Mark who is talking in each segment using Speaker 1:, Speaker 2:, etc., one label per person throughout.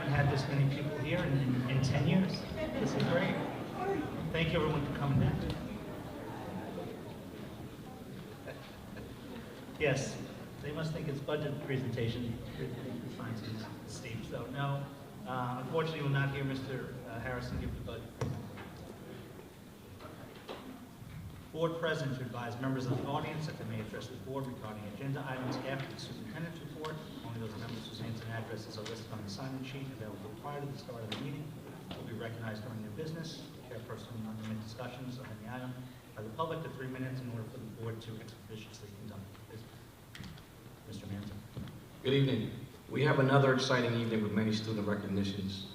Speaker 1: haven't had this many people here in 10 years. This is great. Thank you everyone for coming down. Yes, they must think it's budget presentation. Steve, so no. Unfortunately, we'll not hear Mr. Harrison give the budget. Board President to advise members of the audience that they may address the board regarding agenda items after the superintendent's report. Only those members whose names and addresses are listed on the sign-in sheet available prior to the start of the meeting will be recognized during their business. Chairperson will not limit discussions on any item by the public to 3 minutes in order for the board to expeditiously conduct business. Mr. Manson.
Speaker 2: Good evening. We have another exciting evening with many student recognitions.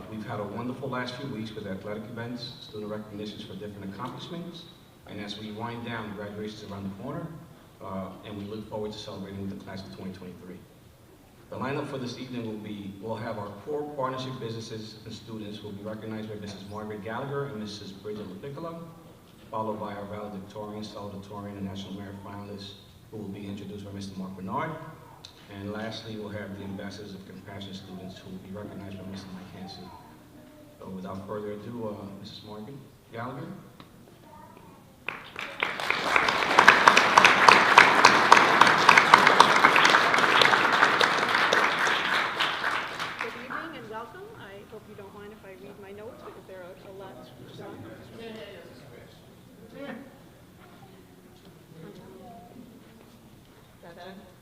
Speaker 2: We've had a wonderful last few weeks with athletic events, student recognitions for different accomplishments. And as we wind down, graduation is around the corner, and we look forward to celebrating with the class of 2023. The lineup for this evening will be, we'll have our core partnership businesses and students who will be recognized by Mrs. Margaret Gallagher and Mrs. Bridget LaPiccola, followed by our valedictorian, salutatorian, and National Merit finalists, who will be introduced by Mr. Mark Bernard. And lastly, we'll have the ambassadors of compassion students who will be recognized by Mr. Mike Hansen. So without further ado, Mrs. Margaret Gallagher.
Speaker 3: Welcome. I hope you don't mind if I read my notes because there are a lot.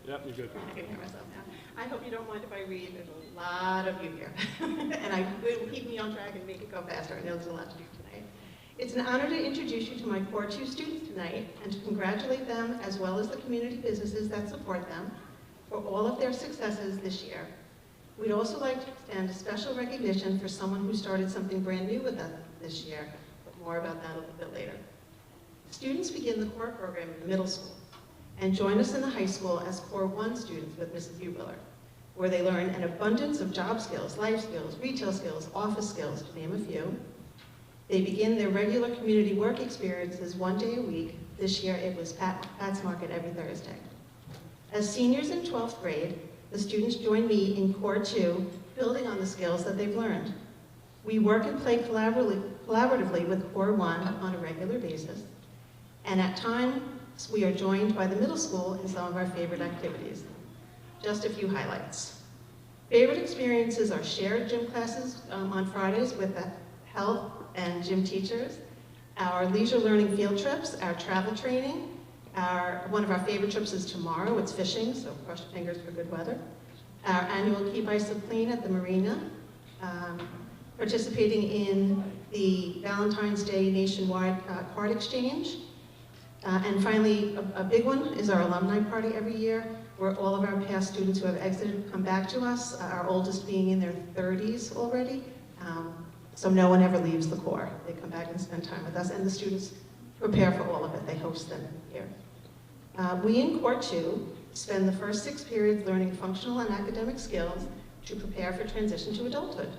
Speaker 4: Yep, you're good.
Speaker 3: I can hear myself now. I hope you don't mind if I read. There's a lot of you here. And it will keep me on track and make it go faster. I know there's a lot to do tonight. It's an honor to introduce you to my Core 2 students tonight and to congratulate them as well as the community businesses that support them for all of their successes this year. We'd also like to extend a special recognition for someone who started something brand new with us this year, but more about that a little bit later. Students begin the core program in the middle school and join us in the high school as Core 1 students with Mrs. Buehler, where they learn an abundance of job skills, life skills, retail skills, office skills, to name a few. They begin their regular community work experiences 1 day a week. This year it was Pat's Market every Thursday. As seniors in 12th grade, the students join me in Core 2, building on the skills that they've learned. We work and play collaboratively with Core 1 on a regular basis, and at times we are joined by the middle school in some of our favorite activities. Just a few highlights. Favorite experiences are shared gym classes on Fridays with the health and gym teachers, our leisure learning field trips, our travel training. One of our favorite trips is tomorrow. It's fishing, so cross your fingers for good weather. Our annual Keep Ice Clean at the marina, participating in the Valentine's Day nationwide card exchange. And finally, a big one is our alumni party every year, where all of our past students who have exited come back to us, our oldest being in their 30s already. So no one ever leaves the Core. They come back and spend time with us, and the students prepare for all of it. They host them here. We in Core 2 spend the first 6 periods learning functional and academic skills to prepare for transition to adulthood.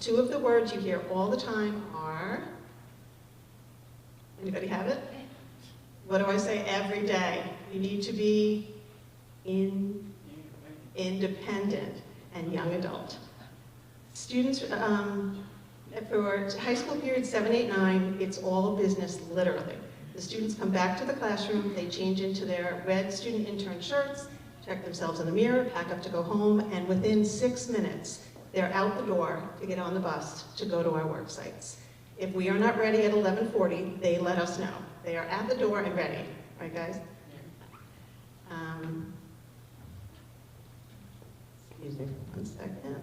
Speaker 3: 2 of the words you hear all the time are, anybody have it? What do I say every day? You need to be independent and young adult. Students, for high school periods 7, 8, 9, it's all business, literally. The students come back to the classroom, they change into their red student intern shirts, check themselves in the mirror, pack up to go home, and within 6 minutes, they're out the door to get on the bus to go to our work sites. If we are not ready at 11:40, they let us know. They are at the door and ready, right guys? Excuse me for 1 second.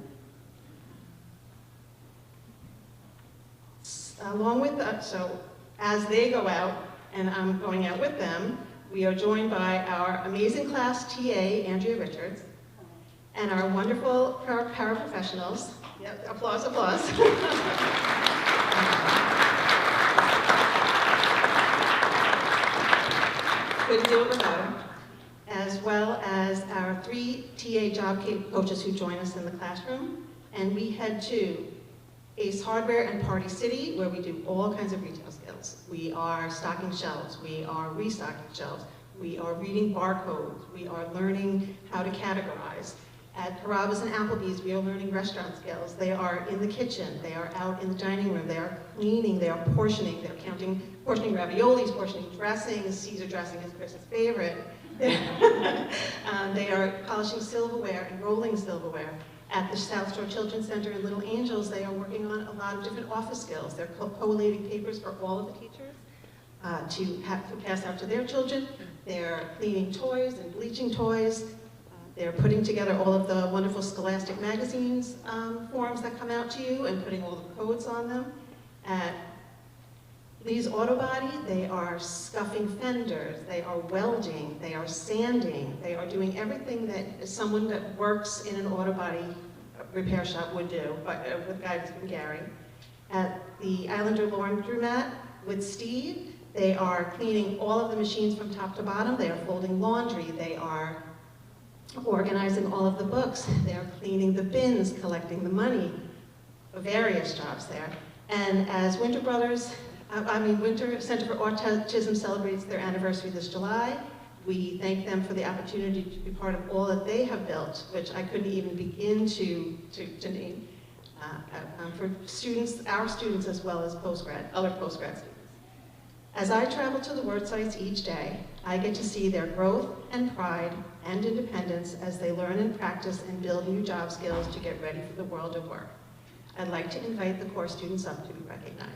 Speaker 3: Along with that, so as they go out, and I'm going out with them, we are joined by our amazing class TA, Andrea Richards, and our wonderful paraprofessionals. Yep, applause, applause. Couldn't do it without them. As well as our 3 TA job coaches who join us in the classroom, and we head to Ace Hardware and Party City, where we do all kinds of retail skills. We are stocking shelves, we are restocking shelves, we are reading barcodes, we are learning how to categorize. At Carrabba's and Applebee's, we are learning restaurant skills. They are in the kitchen, they are out in the dining room, they are cleaning, they are portioning, they're portioning raviolis, portioning dressings. Caesar dressing is Chris's favorite. They are polishing silverware and rolling silverware. At the South Shore Children's Center in Little Angels, they are working on a lot of different office skills. They're collating papers for all of the teachers to pass out to their children. They're cleaning toys and bleaching toys. They're putting together all of the wonderful Scholastic magazines forms that come out to you and putting all the codes on them. At Lee's Auto Body, they are scuffing fenders, they are welding, they are sanding, they are doing everything that someone that works in an auto body repair shop would do, but with guidance from Gary. At the Islander Laundromat with Steve, they are cleaning all of the machines from top to bottom. They are folding laundry. They are organizing all of the books. They are cleaning the bins, collecting the money. Various jobs there. And as Winter Center for Autism celebrates their anniversary this July, we thank them for the opportunity to be part of all that they have built, which I couldn't even begin to name, for students, our students, as well as other postgrad students. As I travel to the work sites each day, I get to see their growth and pride and independence as they learn and practice and build new job skills to get ready for the world of work. I'd like to invite the core students up to be recognized.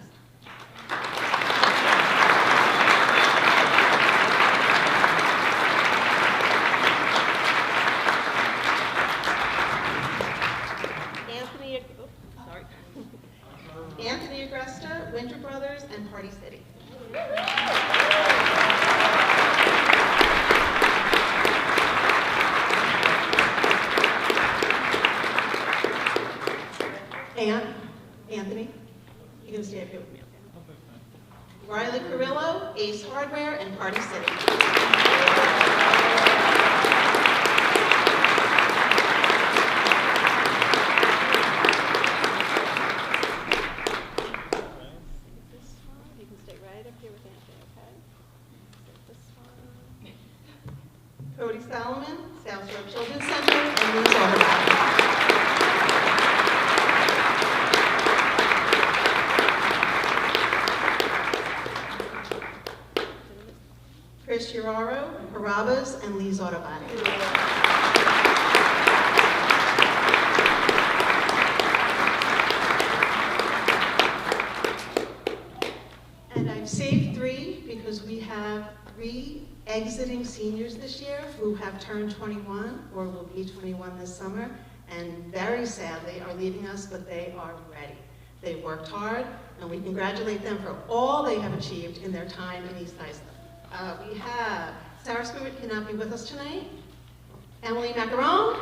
Speaker 3: Anthony Agresta, Winter Brothers, and Party City. Anthony, you can stay up here with me. Okay. Riley Carrillo, Ace Hardware, and Party City. Cody Solomon, South Shore Children's Center, and Lee's Auto Body. Chris Uraro, Carrabba's, and Lee's Auto Body. And I've saved 3 because we have 3 exiting seniors this year who have turned 21 or will be 21 this summer, and very sadly are leaving us, but they are ready. They worked hard, and we congratulate them for all they have achieved in their time in East Islip. We have Sarah Stewart cannot be with us tonight. Emily Macaron.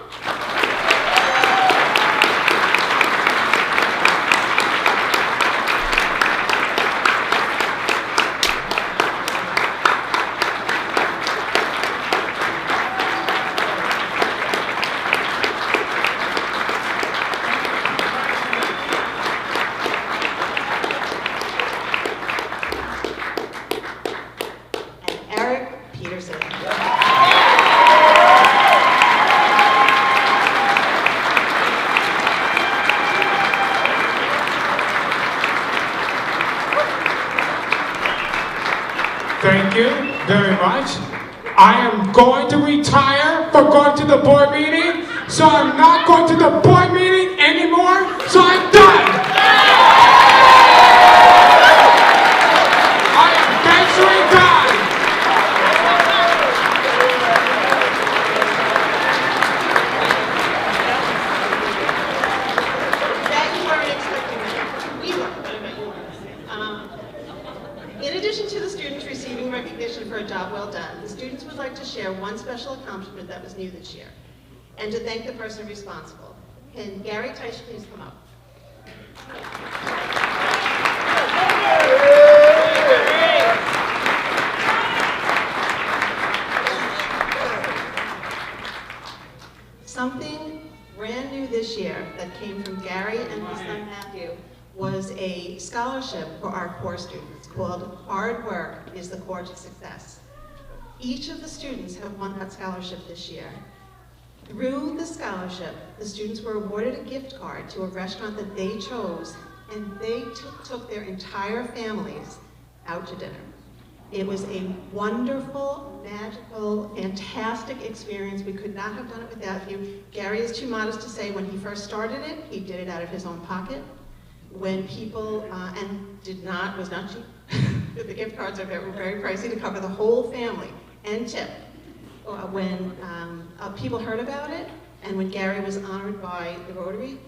Speaker 5: Thank you very much. I am going to retire for going to the board meeting, so I'm not going to the board meeting anymore, so I'm done. I am eventually done.
Speaker 3: That you weren't expecting that. We were, but I bet you weren't. In addition to the students receiving recognition for a job well done, the students would like to share one special accomplishment that was new this year, and to thank the person responsible. Can Gary Teich please come up? Something brand new this year that came from Gary and his son Matthew was a scholarship for our core students called Hard Work is the Core to Success. Each of the students have won that scholarship this year. Through the scholarship, the students were awarded a gift card to a restaurant that they chose, and they took their entire families out to dinner. It was a wonderful, magical, fantastic experience. We could not have done it without you. Gary is too modest to say when he first started it, he did it out of his own pocket. When people, was not cheap. The gift cards were very pricey to cover the whole family and tip. When people heard about it, and when Gary was honored by the Rotary,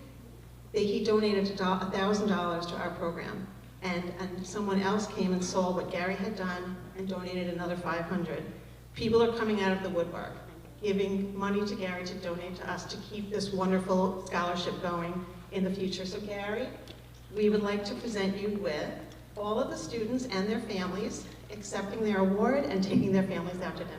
Speaker 3: he donated $1,000 to our program. And someone else came and saw what Gary had done and donated another $500. People are coming out of the woodwork, giving money to Gary to donate to us to keep this wonderful scholarship going in the future. So Gary, we would like to present you with all of the students and their families accepting their award and taking their families out to dinner.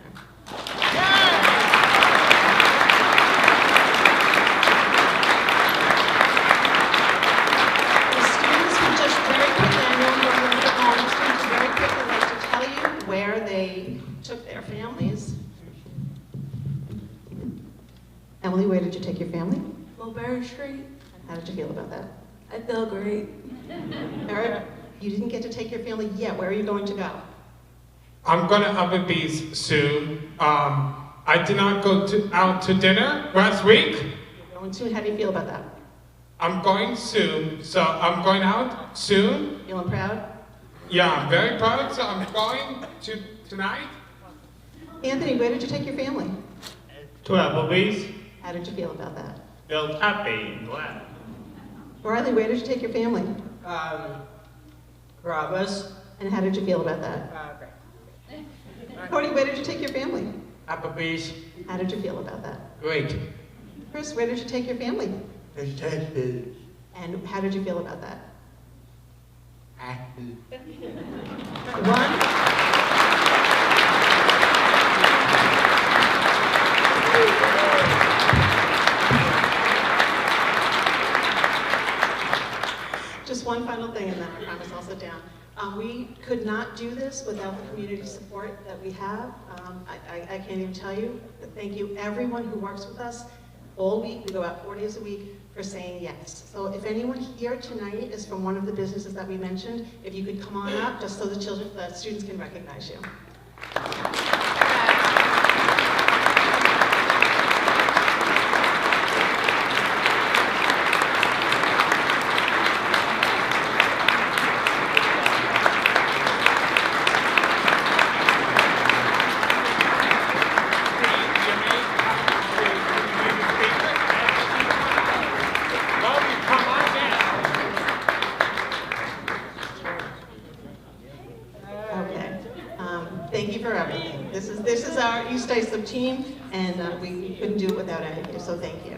Speaker 3: Took their families. Emily, where did you take your family?
Speaker 6: Mulberry Street.
Speaker 3: How did you feel about that?
Speaker 6: I feel great.
Speaker 3: Eric, you didn't get to take your family yet. Where are you going to go?
Speaker 5: I'm going to Applebee's soon. I did not go out to dinner last week.
Speaker 3: You're going soon. How do you feel about that?
Speaker 5: I'm going soon, so I'm going out soon.
Speaker 3: Feeling proud?
Speaker 5: Yeah, I'm very proud, so I'm going to tonight.
Speaker 3: Anthony, where did you take your family?
Speaker 7: To Applebee's.
Speaker 3: How did you feel about that?
Speaker 7: Felt happy and glad.
Speaker 3: Riley, where did you take your family?
Speaker 8: Carrabba's.
Speaker 3: And how did you feel about that? Cody, where did you take your family?
Speaker 8: Applebee's.
Speaker 3: How did you feel about that?
Speaker 8: Great.
Speaker 3: Chris, where did you take your family?
Speaker 8: Detective.
Speaker 3: And how did you feel about that?
Speaker 8: Happy.
Speaker 3: One. Just one final thing, and then I promise I'll sit down. We could not do this without the community support that we have. I can't even tell you, but thank you everyone who works with us all week. We go out 4 days a week for saying yes. So if anyone here tonight is from one of the businesses that we mentioned, if you could come on up, just so the students can recognize you. Thank you for everything. This is our East Islip team, and we couldn't do it without any of you, so thank you.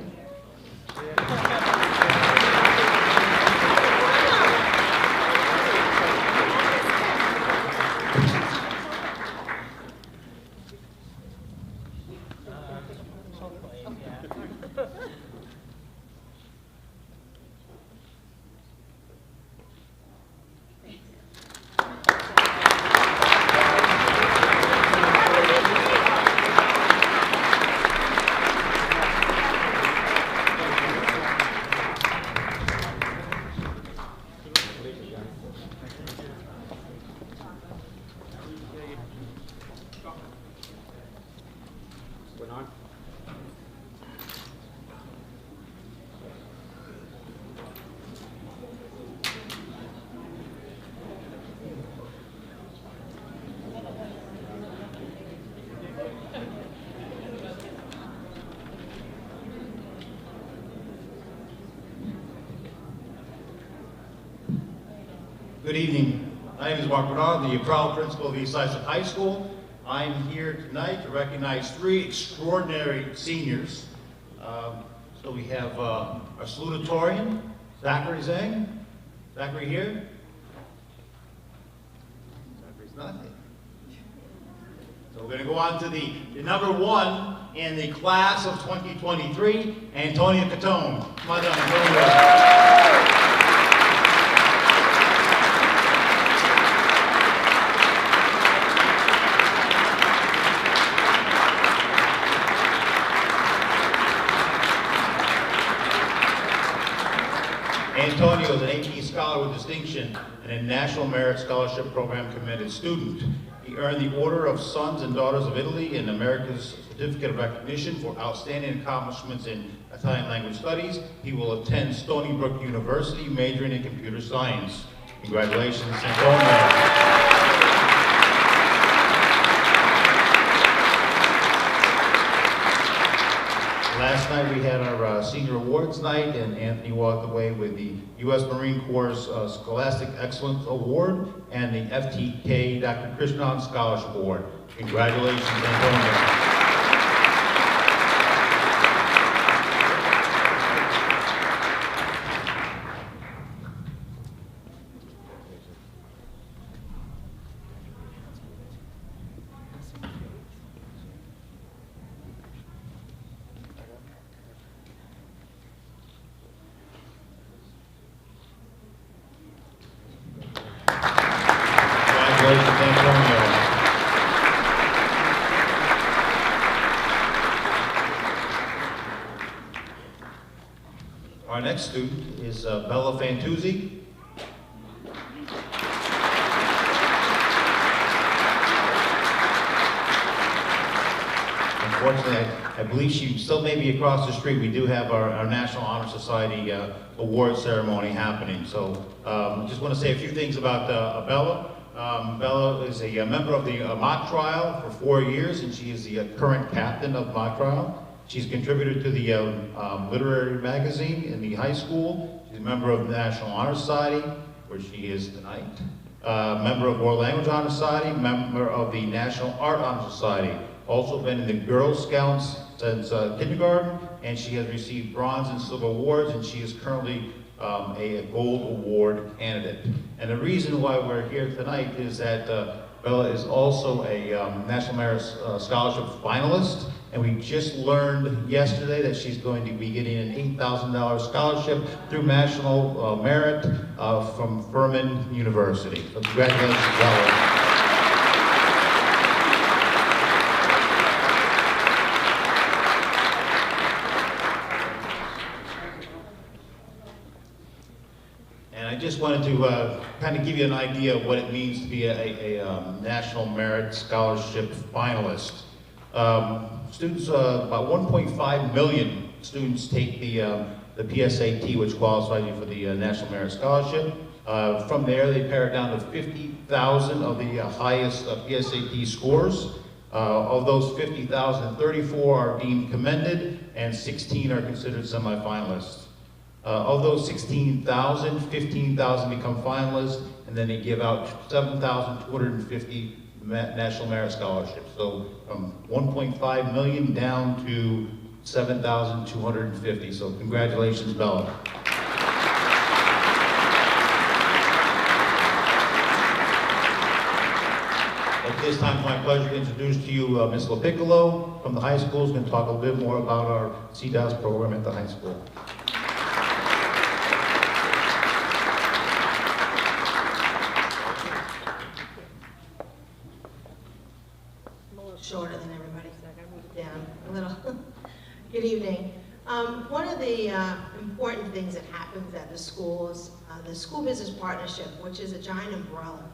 Speaker 9: Good evening. My name is Mark Bernard, the proud principal of East Islip High School. I'm here tonight to recognize 3 extraordinary seniors. So we have our salutatorian, Zachary Zhang. Zachary here? Zachary's not here. So we're going to go on to the number 1 in the class of 2023, Antonia Catone. Come on down, Antonia. Antonio is an AP Scholar with Distinction and a National Merit Scholarship Program commended student. He earned the Order of Sons and Daughters of Italy and America's Certificate of Recognition for outstanding accomplishments in Italian language studies. He will attend Stony Brook University, majoring in computer science. Congratulations, Antonio. Last night we had our senior awards night, and Anthony walked away with the U.S. Marine Corps Scholastic Excellence Award and the FTK Dr. Krishnan Scholarship Award. Congratulations, Antonio. Congratulations, Antonio. Our next student is Bella Fantuzzi. Unfortunately, I believe she still may be across the street. We do have our National Honor Society award ceremony happening. So just want to say a few things about Bella. Bella is a member of the mock trial for 4 years, and she is the current captain of mock trial. She's contributed to the literary magazine in the high school. She's a member of the National Honor Society, where she is tonight. Member of World Language Honor Society, member of the National Art Honor Society. Also been in the Girl Scouts since kindergarten, and she has received bronze and silver awards, and she is currently a gold award candidate. And the reason why we're here tonight is that Bella is also a National Merit Scholarship finalist, and we just learned yesterday that she's going to be getting an $8,000 scholarship through National Merit from Furman University. So congratulations, Bella. I just wanted to kind of give you an idea of what it means to be a National Merit Scholarship finalist. Students, about 1.5 million students take the PSAT, which qualifies you for the National Merit Scholarship. From there, they pare it down to 50,000 of the highest PSAT scores. Of those 50,000, 34 are deemed commended, and 16 are considered semifinalists. Of those 16,000, 15,000 become finalists, and then they give out 7,250 National Merit Scholarships. So from 1.5 million down to 7,250. So congratulations, Bella. At this time, it's my pleasure to introduce to you Ms. LaPiccolo from the high school, who's going to talk a little bit more about our CDOS program at the high school.
Speaker 3: Shorter than everybody, so I gotta move it down a little. Good evening. One of the important things that happens at the schools, the School Business Partnership, which is a giant umbrella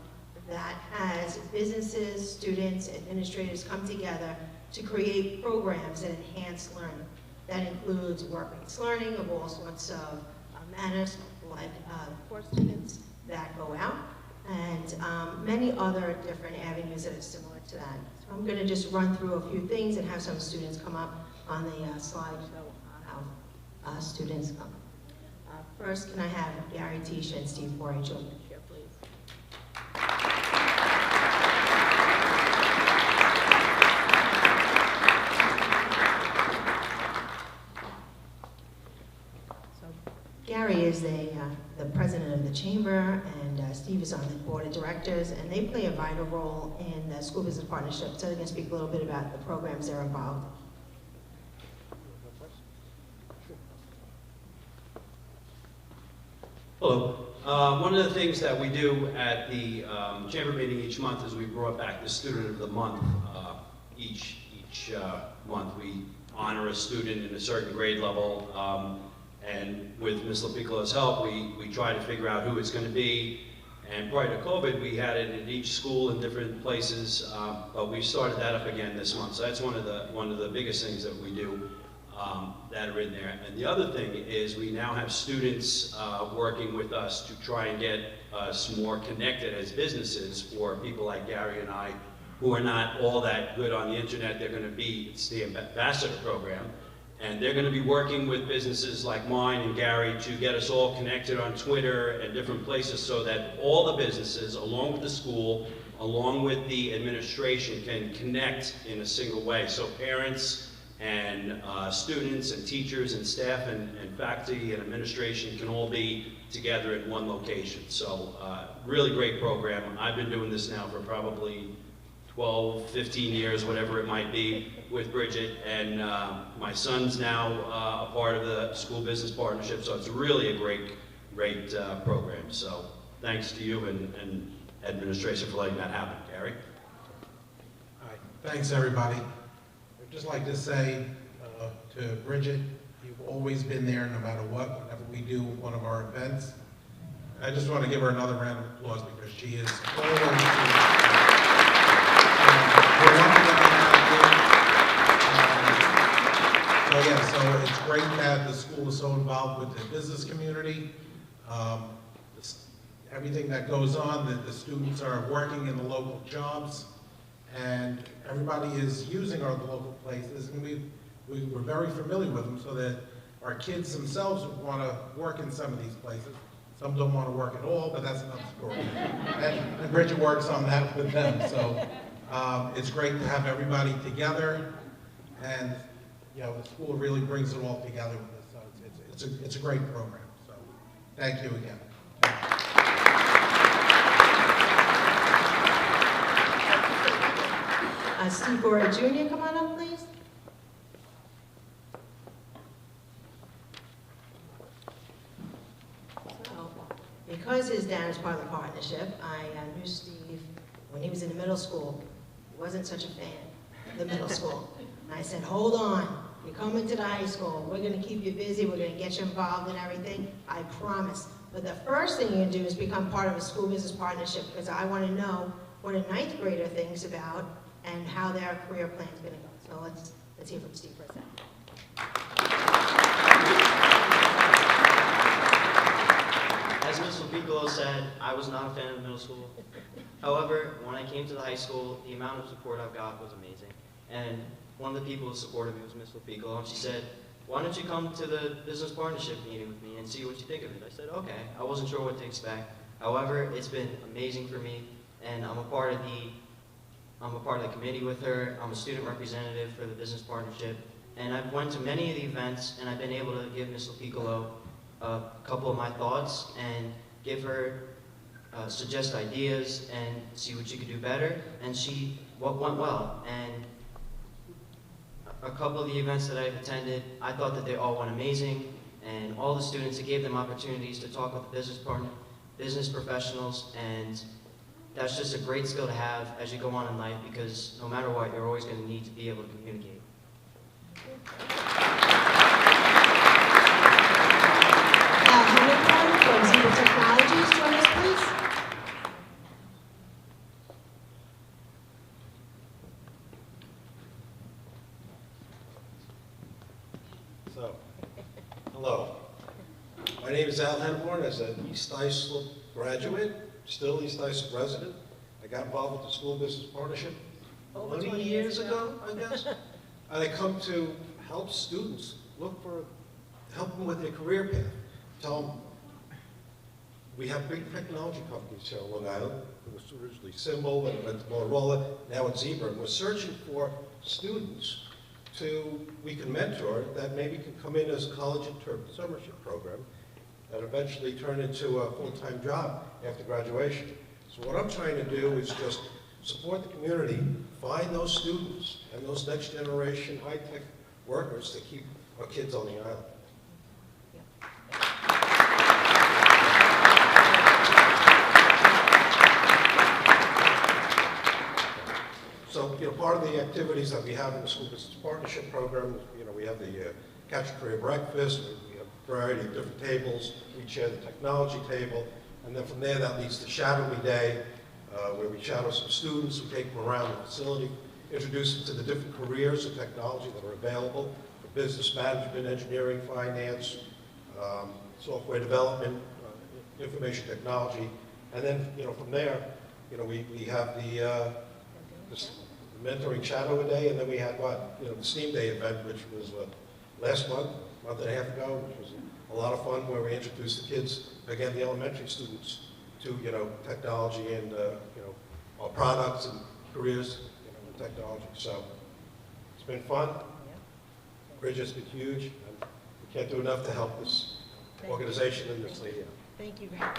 Speaker 3: that has businesses, students, administrators come together to create programs that enhance learning. That includes work-based learning of all sorts of manners, like for students that go out, and many other different avenues that are similar to that. So I'm going to just run through a few things and have some students come up on the slide show how students come. First, can I have Gary Tisha and Steve Forey join me here, please? Gary is the president of the chamber, and Steve is on the board of directors, and they play a vital role in the School Business Partnership. So they're going to speak a little bit about the programs they're involved in.
Speaker 10: Hello. One of the things that we do at the chamber meeting each month is we brought back the Student of the Month. Each month we honor a student in a certain grade level, And with Ms. LaPiccolo's help, we try to figure out who it's going to be. And prior to COVID, we had it in each school in different places, but we started that up again this month. So that's one of the biggest things that we do that are in there. And the other thing is we now have students working with us to try and get us more connected as businesses for people like Gary and I, who are not all that good on the internet. They're going to be, it's the ambassador program, and they're going to be working with businesses like mine and Gary to get us all connected on Twitter and different places so that all the businesses, along with the school, along with the administration, can connect in a single way. So parents and students and teachers and staff and faculty and administration can all be together in one location. So really great program. I've been doing this now for probably 12, 15 years, whatever it might be, with Bridget, and my son's now a part of the school business partnership, so it's really a great program. So thanks to you and administration for letting that happen. Gary?
Speaker 11: All right. Thanks, everybody. I'd just like to say to Bridget, you've always been there no matter what, whenever we do one of our events. I just want to give her another round of applause because she is always so it's great that the school is so involved with the business community. Everything that goes on, that the students are working in the local jobs, and everybody is using our local places, and we're very familiar with them, so that our kids themselves want to work in some of these places. Some don't want to work at all, but that's another story. And Bridget works on that with them, so it's great to have everybody together, and the school really brings it all together with this, so it's a great program. So thank you again.
Speaker 3: Steve Bora Jr., come on up, please. So, because his dad is part of the partnership, I knew Steve when he was in the middle school. He wasn't such a fan of the middle school. And I said, hold on, you're coming to the high school. We're going to keep you busy. We're going to get you involved in everything. I promise. But the first thing you do is become part of a school business partnership, because I want to know what a ninth grader thinks about and how their career plan is going to go. So let's hear from Steve for a second.
Speaker 12: As Ms. LaPiccolo said, I was not a fan of middle school. However, when I came to the high school, the amount of support I've got was amazing. And one of the people who supported me was Ms. LaPiccolo, and she said, why don't you come to the business partnership meeting with me and see what you think of it? I said, okay. I wasn't sure what to expect. However, it's been amazing for me, and I'm a part of the committee with her. I'm a student representative for the business partnership, and I've went to many of the events, and I've been able to give Ms. LaPiccolo a couple of my thoughts and give her suggest ideas and see what she could do better, and what went well. And a couple of the events that I've attended, I thought that they all went amazing, and all the students, it gave them opportunities to talk with the business professionals, and that's just a great skill to have as you go on in life, because no matter what, you're always going to need to be able to communicate.
Speaker 3: Hamilton from Zebra Technologies, join us, please.
Speaker 13: So, hello. My name is Al Henborn. As an East Islip graduate, still East Islip resident, I got involved with the School Business Partnership 20 years ago, I guess. And I come to help students help them with their career path. Tell them, we have big technology companies here on Long Island. It was originally Symbol, and it went to Motorola, now it's Zebra. And we're searching for students we can mentor that maybe can come in as a college intern summership program and eventually turn into a full-time job after graduation. So what I'm trying to do is just support the community, find those students and those next generation high-tech workers to keep our kids on the island. So, part of the activities that we have in the School Business Partnership Program, we have the Catch a Career Breakfast, we have variety of different tables. We chair the technology table, and then from there that leads to shadowing day, where we shadow some students, we take them around the facility, introduce them to the different careers of technology that are available for business management, engineering, finance, software development, information technology, and then from there, we have the mentoring shadow day, and then we had the STEAM Day event, which was last month and a half ago, which was a lot of fun, where we introduced the kids, again, the elementary students, to technology and our products and careers in technology. So it's been fun. Bridge has been huge, and we can't do enough to help this organization and this lady.
Speaker 3: Thank you very much.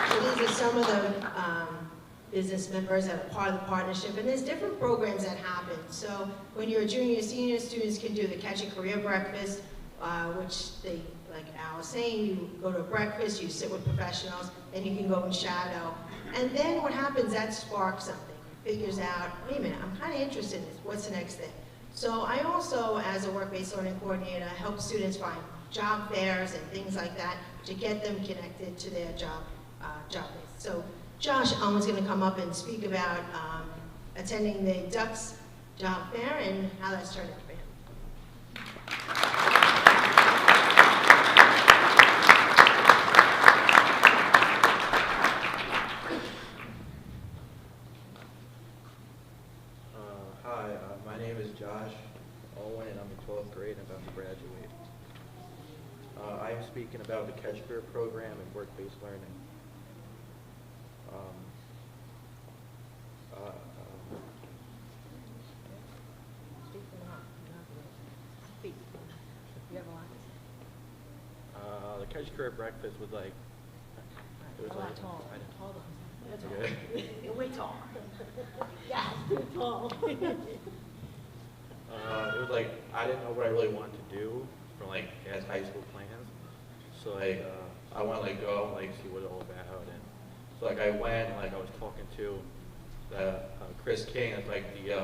Speaker 3: So these are some of the business members that are part of the partnership, and there's different programs that happen. So when you're a junior, senior, students can do the Catch a Career Breakfast, which they, like Al was saying, you go to a breakfast, you sit with professionals, then you can go and shadow. And then what happens, that sparks something. Figures out, wait a minute, I'm kind of interested in this, what's the next thing? So I also, as a work-based learning coordinator, help students find job fairs and things like that to get them connected to their job base. So Josh Owen's going to come up and speak about attending the Ducks job fair and how that's turned out for him.
Speaker 14: Hi, my name is Josh Owen, and I'm in 12th grade and about to graduate. I am speaking about the Catch Career program and work-based learning. The Catch Career Breakfast was like, it was like,
Speaker 3: Hold on. That's
Speaker 14: okay.
Speaker 3: You're way tall. Yes, too tall.
Speaker 14: It was like, I didn't know what I really wanted to do for like as high school plans. So like, I want to like go and like see what it's all about. And so like I went and like I was talking to the Chris King, that's like the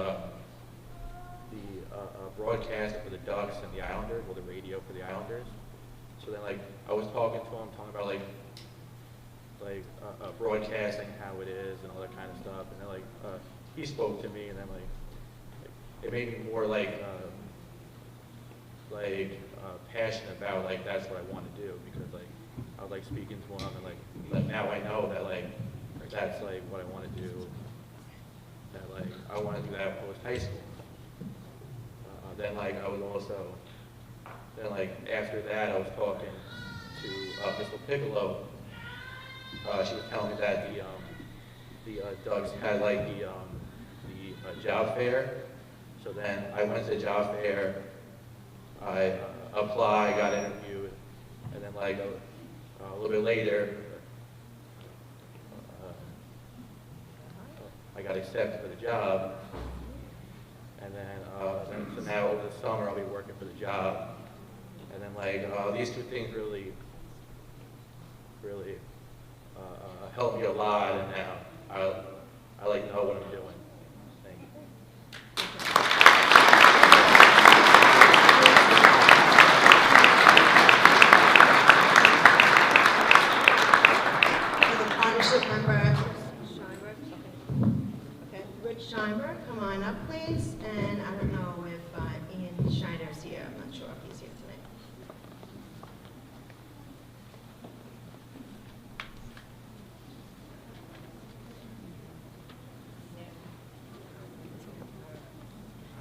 Speaker 14: broadcaster for the Ducks and the Islanders, or the radio for the Islanders. So then like I was talking to him, talking about like broadcasting, how it is and all that kind of stuff. And then like he spoke to me, and then like it made me more passionate about like that's what I want to do, because like I was like speaking to him, and like now I know that like that's like what I want to do. That like I want to do that post high school. Then like I was also after that I was talking to Miss Piccolo. She was telling me that the Ducks had like the job fair. So then I went to the job fair, I applied, got interviewed, and then like a little bit later, I got accepted for the job. And then, so now over the summer I'll be working for the job. And then like these two things really helped me a lot, and now I like know what I'm doing. Thank you.
Speaker 3: The partnership member, okay, Rich Scheinberg, come on up, please. And I don't know if Ian Schneider's here. I'm not sure if he's here tonight.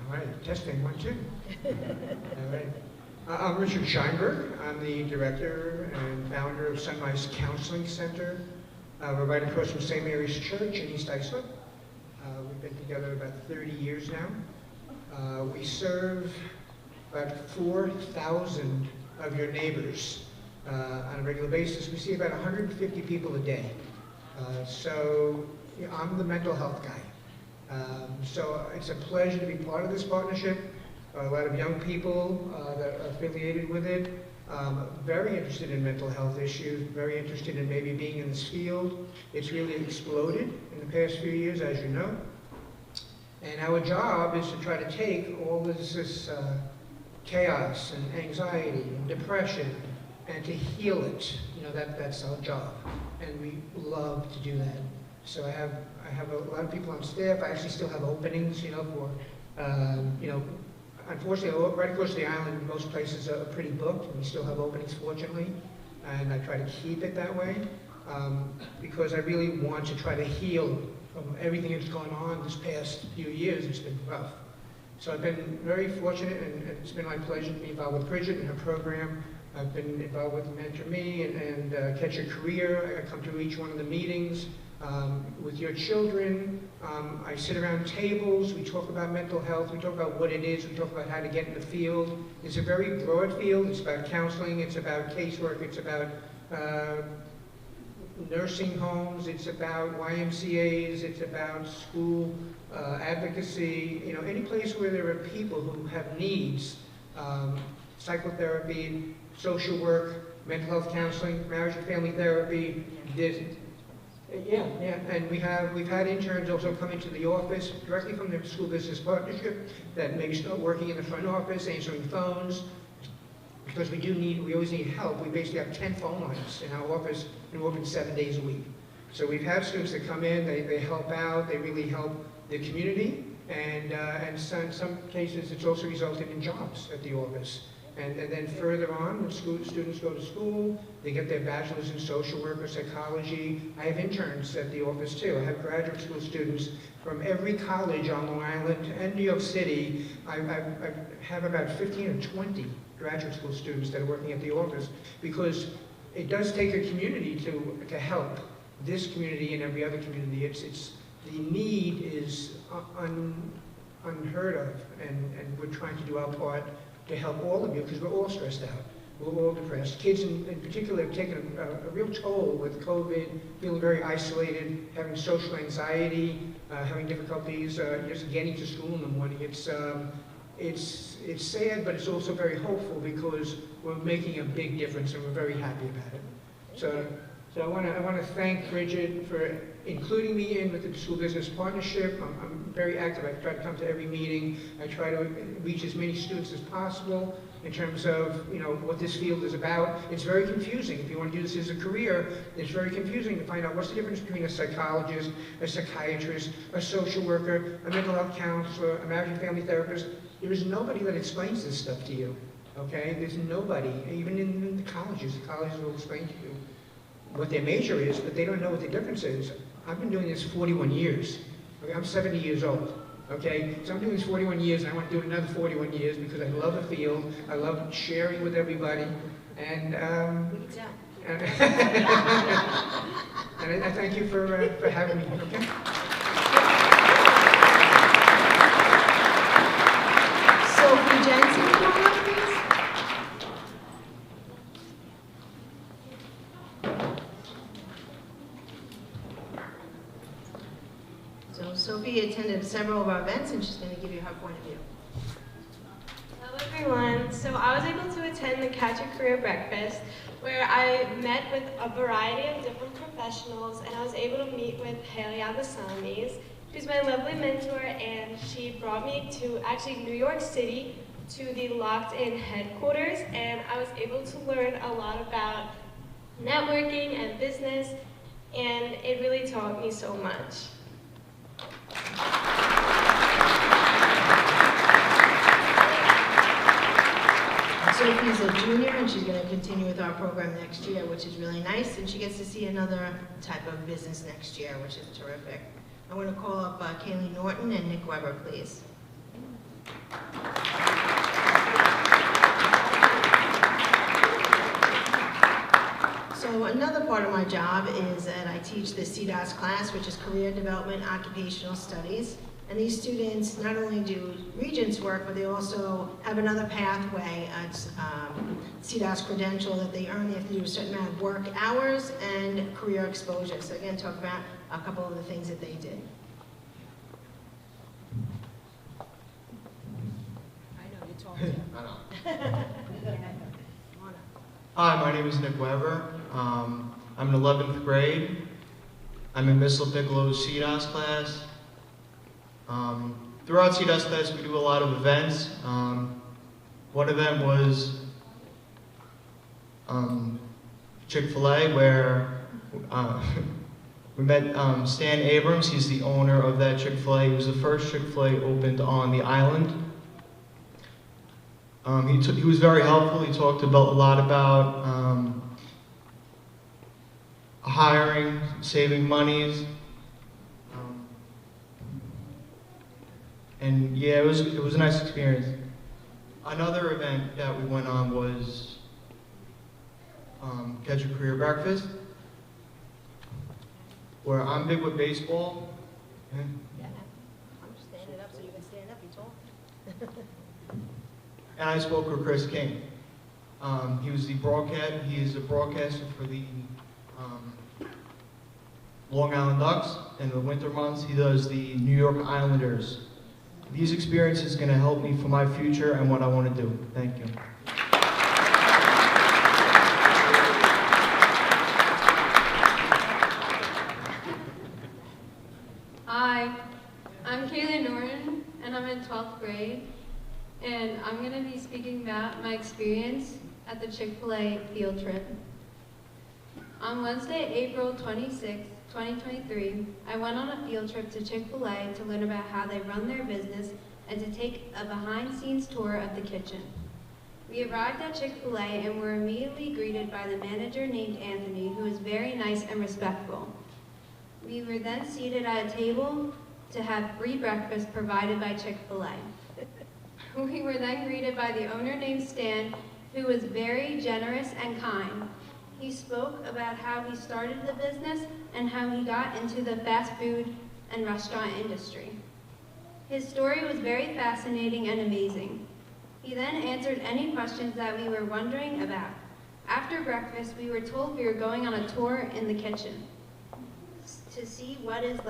Speaker 5: All right, testing, 1, 2. All right. I'm Richard Scheinberg. I'm the director and founder of Sunrise Counseling Center. We're right across from St. Mary's Church in East Islip. We've been together about 30 years now. We serve about 4,000 of your neighbors on a regular basis. We see about 150 people a day. So I'm the mental health guy. So it's a pleasure to be part of this partnership. A lot of young people that are affiliated with it, very interested in mental health issues, very interested in maybe being in this field. It's really exploded in the past few years, as you know.
Speaker 15: And our job is to try to take all this chaos and anxiety and depression and to heal it. You know, that's our job. And we love to do that. So I have a lot of people on staff. I actually still have openings, you know, for, you know, unfortunately, right across the island, most places are pretty booked, and we still have openings, fortunately. And I try to keep it that way because I really want to try to heal from everything that's gone on this past few years. It's been rough. So I've been very fortunate, and it's been my pleasure to be involved with Bridget and her program. I've been involved with Mentor Me and Catch Your Career. I come to each one of the meetings. With your children, I sit around tables, we talk about mental health, we talk about what it is, we talk about how to get in the field. It's a very broad field. It's about counseling, it's about casework, it's about nursing homes, it's about YMCAs, it's about school advocacy, you know, any place where there are people who have needs, psychotherapy, social work, mental health counseling, marriage and family therapy. Yeah, and we've had interns also come into the office directly from the School Business Partnership that maybe start working in the front office, answering phones, because we always need help. We basically have 10 phone lines in our office, and we're open 7 days a week. So we've had students that come in, they help out, they really help the community, and in some cases it's also resulted in jobs at the office. And then further on, when students go to school, they get their bachelor's in social work or psychology. I have interns at the office too. I have graduate school students from every college on Long Island and New York City. I have about 15 or 20 graduate school students that are working at the office because it does take a community to help this community and every other community. The need is unheard of, and we're trying to do our part to help all of you, because we're all stressed out. We're all depressed. Kids in particular have taken a real toll with COVID, feeling very isolated, having social anxiety, having difficulties just getting to school in the morning. It's sad, but it's also very hopeful because we're making a big difference and we're very happy about it. So I want to thank Bridget for including me in with the School Business Partnership. I'm very active. I try to come to every meeting. I try to reach as many students as possible in terms of, you know, what this field is about. It's very confusing. If you want to do this as a career, it's very confusing to find out what's the difference between a psychologist, a psychiatrist, a social worker, a mental health counselor, a marriage and family therapist. There is nobody that explains this stuff to you, okay? There's nobody, even in the colleges. The colleges will explain to you what their major is, but they don't know what the difference is. I've been doing this 41 years. Okay, I'm 70 years old. Okay, so I'm doing this 41 years, and I want to do it another 41 years because I love the field. I love sharing with everybody, and and I thank you for having me. Okay.
Speaker 3: Sophie Jensen, come on, please. So Sophie attended several of our events, and she's going to give you her point of view.
Speaker 16: Hello everyone. So I was able to attend the Catch a Career Breakfast, where I met with a variety of different professionals, and I was able to meet with Haley Abasamis. She's my lovely mentor, and she brought me to actually New York City to the locked-in headquarters, and I was able to learn a lot about networking and business, and it really taught me so much.
Speaker 3: Sophie's a junior, and she's going to continue with our program next year, which is really nice, and she gets to see another type of business next year, which is terrific. I want to call up Kaylee Norton and Nick Weber, please. So another part of my job is that I teach the CDOS class, which is Career Development Occupational Studies. And these students not only do Regents work, but they also have another pathway, CDOS credential that they earn. They have to do a certain amount of work hours and career exposure. So again, talk about a couple of the things that they did. I know, you talk to
Speaker 17: Hi, my name is Nick Weber. I'm in 11th grade. I'm in Miss LaPiccolo's CDOS class. throughout CDOS Fest, we do a lot of events. One event was Chick-fil-A, where we met Stan Abrams. He's the owner of that Chick-fil-A. He was the first Chick-fil-A opened on the island. He was very helpful. He talked about a lot about hiring, saving monies, and yeah, it was a nice experience. Another event that we went on was Catch a Career Breakfast, where I'm big with baseball.
Speaker 18: Yeah, I'm standing up so you can stand up, you talk.
Speaker 17: And I spoke with Chris King. He is a broadcaster for the Long Island Ducks. In the winter months, he does the New York Islanders. These experiences are going to help me for my future and what I want to do. Thank you.
Speaker 16: Hi, I'm Kayla Norton, and I'm in 12th grade. And I'm going to be speaking about my experience at the Chick-fil-A field trip. On Wednesday, April 26, 2023, I went on a field trip to Chick-fil-A to learn about how they run their business and to take a behind-the-scenes tour of the kitchen. We arrived at Chick-fil-A and were immediately greeted by the manager named Anthony, who was very nice and respectful. We were then seated at a table to have free breakfast provided by Chick-fil-A. We were then greeted by the owner named Stan, who was very generous and kind. He spoke about how he started the business and how he got into the fast food and restaurant industry. His story was very fascinating and amazing. He then answered any questions that we were wondering about. After breakfast, we were told we were going on a tour in the kitchen to see what it's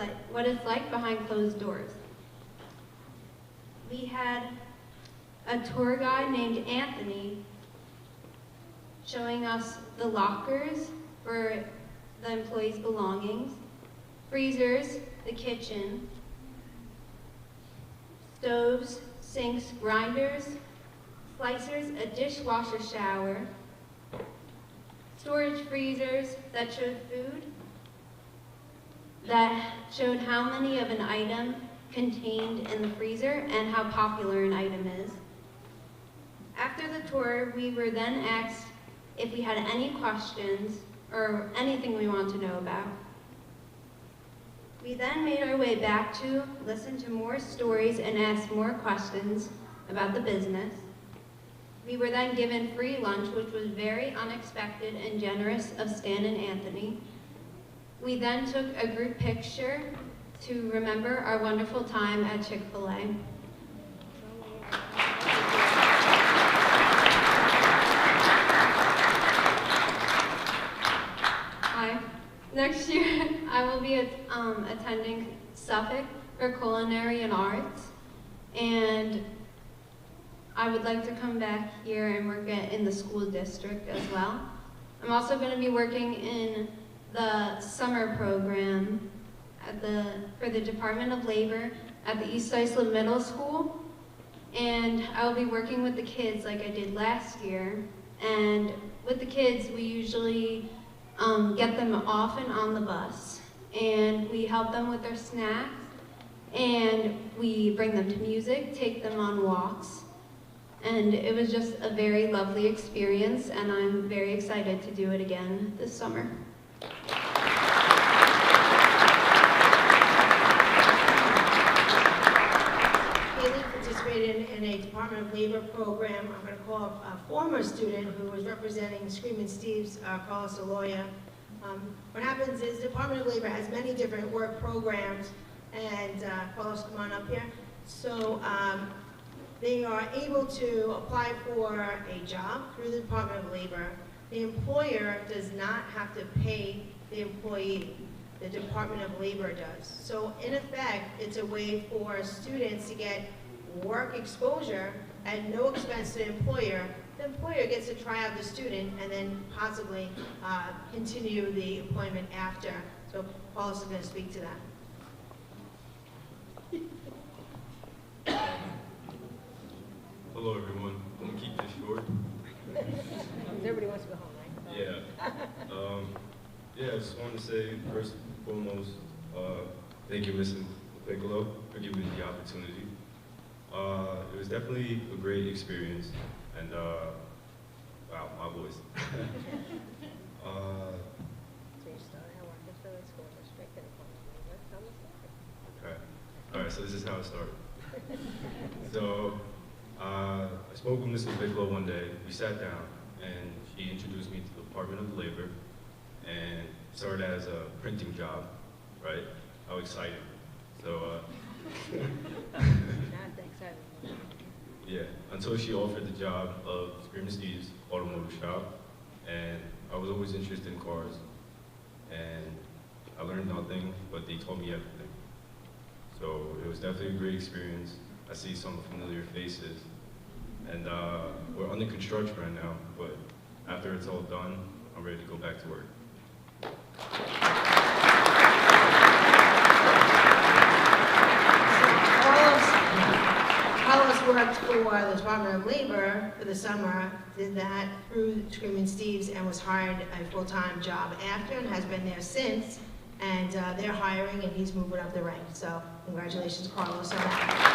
Speaker 16: like behind closed doors. We had a tour guide named Anthony showing us the lockers for the employees' belongings, freezers, the kitchen, stoves, sinks, grinders, slicers, a dishwasher shower, storage freezers that showed food, that showed how many of an item contained in the freezer and how popular an item is. After the tour, we were then asked if we had any questions or anything we wanted to know about. We then made our way back to listen to more stories and ask more questions about the business. We were then given free lunch, which was very unexpected and generous of Stan and Anthony. We then took a group picture to remember our wonderful time at Chick-fil-A. Hi. Next year, I will be attending Suffolk for Culinary and Arts, and I would like to come back here and work in the school district as well. I'm also going to be working in the summer program for the Department of Labor at the East Islip Middle School, and I will be working with the kids like I did last year. And with the kids, we usually get them off and on the bus, and we help them with their snacks, and we bring them to music, take them on walks, and it was just a very lovely experience, and I'm very excited to do it again this summer.
Speaker 18: In a Department of Labor program. I'm going to call a former student who was representing Screaming Steve's, Carlos, a lawyer. What happens is the Department of Labor has many different work programs, and Carlos, come on up here. So they are able to apply for a job through the Department of Labor. The employer does not have to pay the employee. The Department of Labor does. So in effect, it's a way for students to get work exposure at no expense to the employer. The employer gets to try out the student and then possibly continue the employment after. So Paulus is going to speak to that.
Speaker 19: Hello, everyone. I'm gonna keep this short.
Speaker 18: Everybody wants to go home, right?
Speaker 19: Yeah. Yeah, I just wanted to say, first and foremost, thank you, Mrs. Piccolo, for giving me the opportunity. It was definitely a great experience, and wow, my voice. Okay. All right, so this is how it started. So, I spoke with Mrs. Bigelow one day. We sat down, and she introduced me to the Department of Labor, and started as a printing job, right? How exciting. So, yeah, until she offered the job of Screaming Steve's Automotive Shop, and I was always interested in cars, and I learned nothing, but they taught me everything. So it was definitely a great experience. I see some familiar faces, and we're under construction right now, but after it's all done, I'm ready to go back to work.
Speaker 18: Carlos worked for the Department of Labor for the summer, did that through Screaming Steve's, and was hired a full-time job after, and has been there since. And they're hiring, and he's moving up the ranks. So congratulations, Carlos, on that.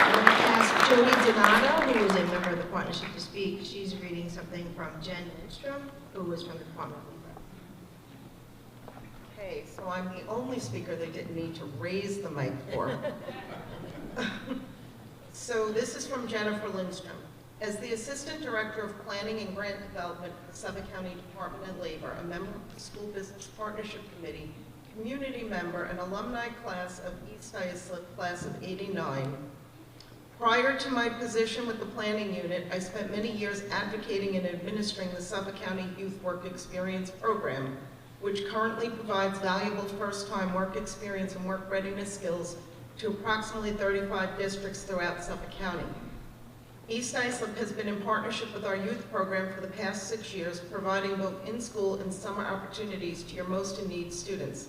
Speaker 18: I'm going to ask Jody Donato, who is a member of the partnership, to speak. She's reading something from Jen Lindstrom, who is from the Department of Labor.
Speaker 20: Okay, so I'm the only speaker they didn't need to raise the mic for. So this is from Jennifer Lindstrom. As the Assistant Director of Planning and Grant Development for the Suffolk County Department of Labor, a member of the School Business Partnership Committee, community member, and alumni class of East Islip class of '89. Prior to my position with the Planning Unit, I spent many years advocating and administering the Suffolk County Youth Work Experience Program, which currently provides valuable first-time work experience and work readiness skills to approximately 35 districts throughout Suffolk County. East Islip has been in partnership with our youth program for the past 6 years, providing both in-school and summer opportunities to your most in-need students.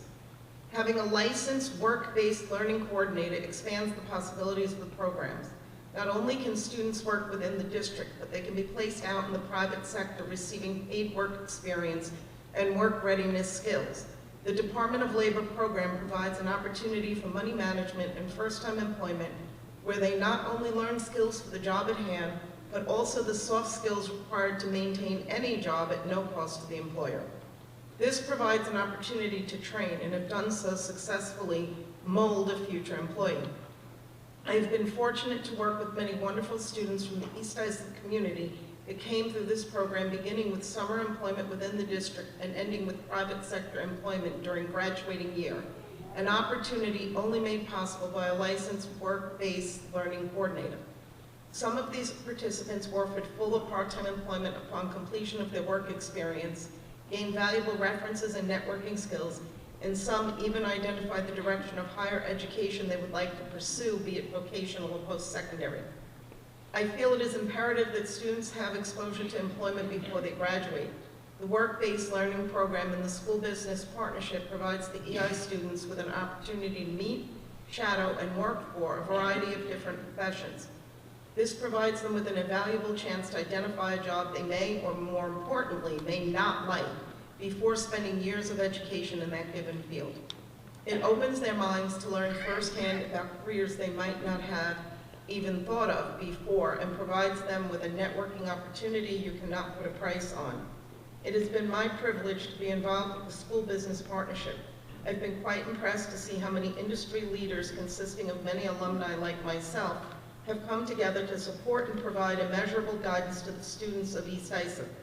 Speaker 20: Having a licensed work-based learning coordinator expands the possibilities of the programs. Not only can students work within the district, but they can be placed out in the private sector receiving paid work experience and work readiness skills. The Department of Labor program provides an opportunity for money management and first-time employment, where they not only learn skills for the job at hand, but also the soft skills required to maintain any job at no cost to the employer. This provides an opportunity to train, and if done so successfully, mold a future employee. I have been fortunate to work with many wonderful students from the East Islip community that came through this program, beginning with summer employment within the district and ending with private sector employment during graduating year. An opportunity only made possible by a licensed work-based learning coordinator. Some of these participants were offered full or part-time employment upon completion of their work experience, gained valuable references and networking skills, and some even identified the direction of higher education they would like to pursue, be it vocational or post-secondary. I feel it is imperative that students have exposure to employment before they graduate. The work-based learning program in the School Business Partnership provides the EI students with an opportunity to meet, shadow, and work for a variety of different professions. This provides them with an invaluable chance to identify a job they may, or more importantly, may not like before spending years of education in that given field. It opens their minds to learn firsthand about careers they might not have even thought of before, and provides them with a networking opportunity you cannot put a price on. It has been my privilege to be involved with the School Business Partnership. I've been quite impressed to see how many industry leaders, consisting of many alumni like myself, have come together to support and provide immeasurable guidance to the students of East Islip.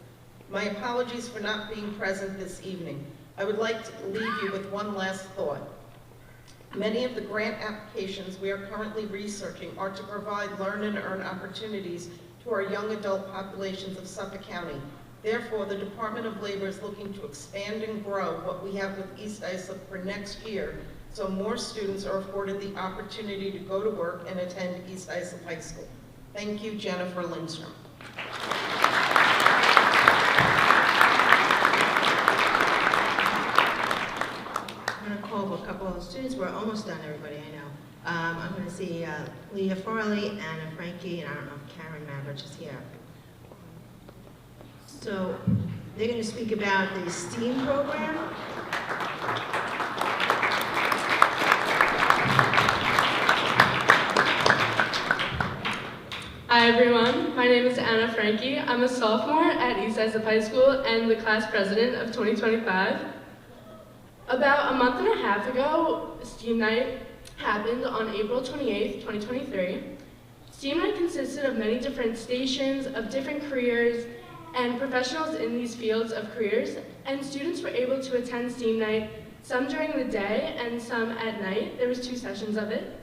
Speaker 20: My apologies for not being present this evening. I would like to leave you with one last thought. Many of the grant applications we are currently researching are to provide learn and earn opportunities to our young adult populations of Suffolk County. Therefore, the Department of Labor is looking to expand and grow what we have with East Islip for next year, so more students are afforded the opportunity to go to work and attend East Islip High School. Thank you, Jennifer Lindstrom.
Speaker 3: I'm going to call
Speaker 18: couple of students. We're almost done, everybody, I know. I'm going to see Leah Farley, Anna Frankie, and I don't know if Karen Mavich is here. So they're going to speak about the STEAM program.
Speaker 21: Hi everyone, my name is Anna Frankie. I'm a sophomore at East Islip High School and the class president of 2025. About a month and a half ago, STEAM Night happened on April 28th, 2023. STEAM Night consisted of many different stations of different careers and professionals in these fields of careers, and students were able to attend STEAM Night, some during the day and some at night. There was 2 sessions of it.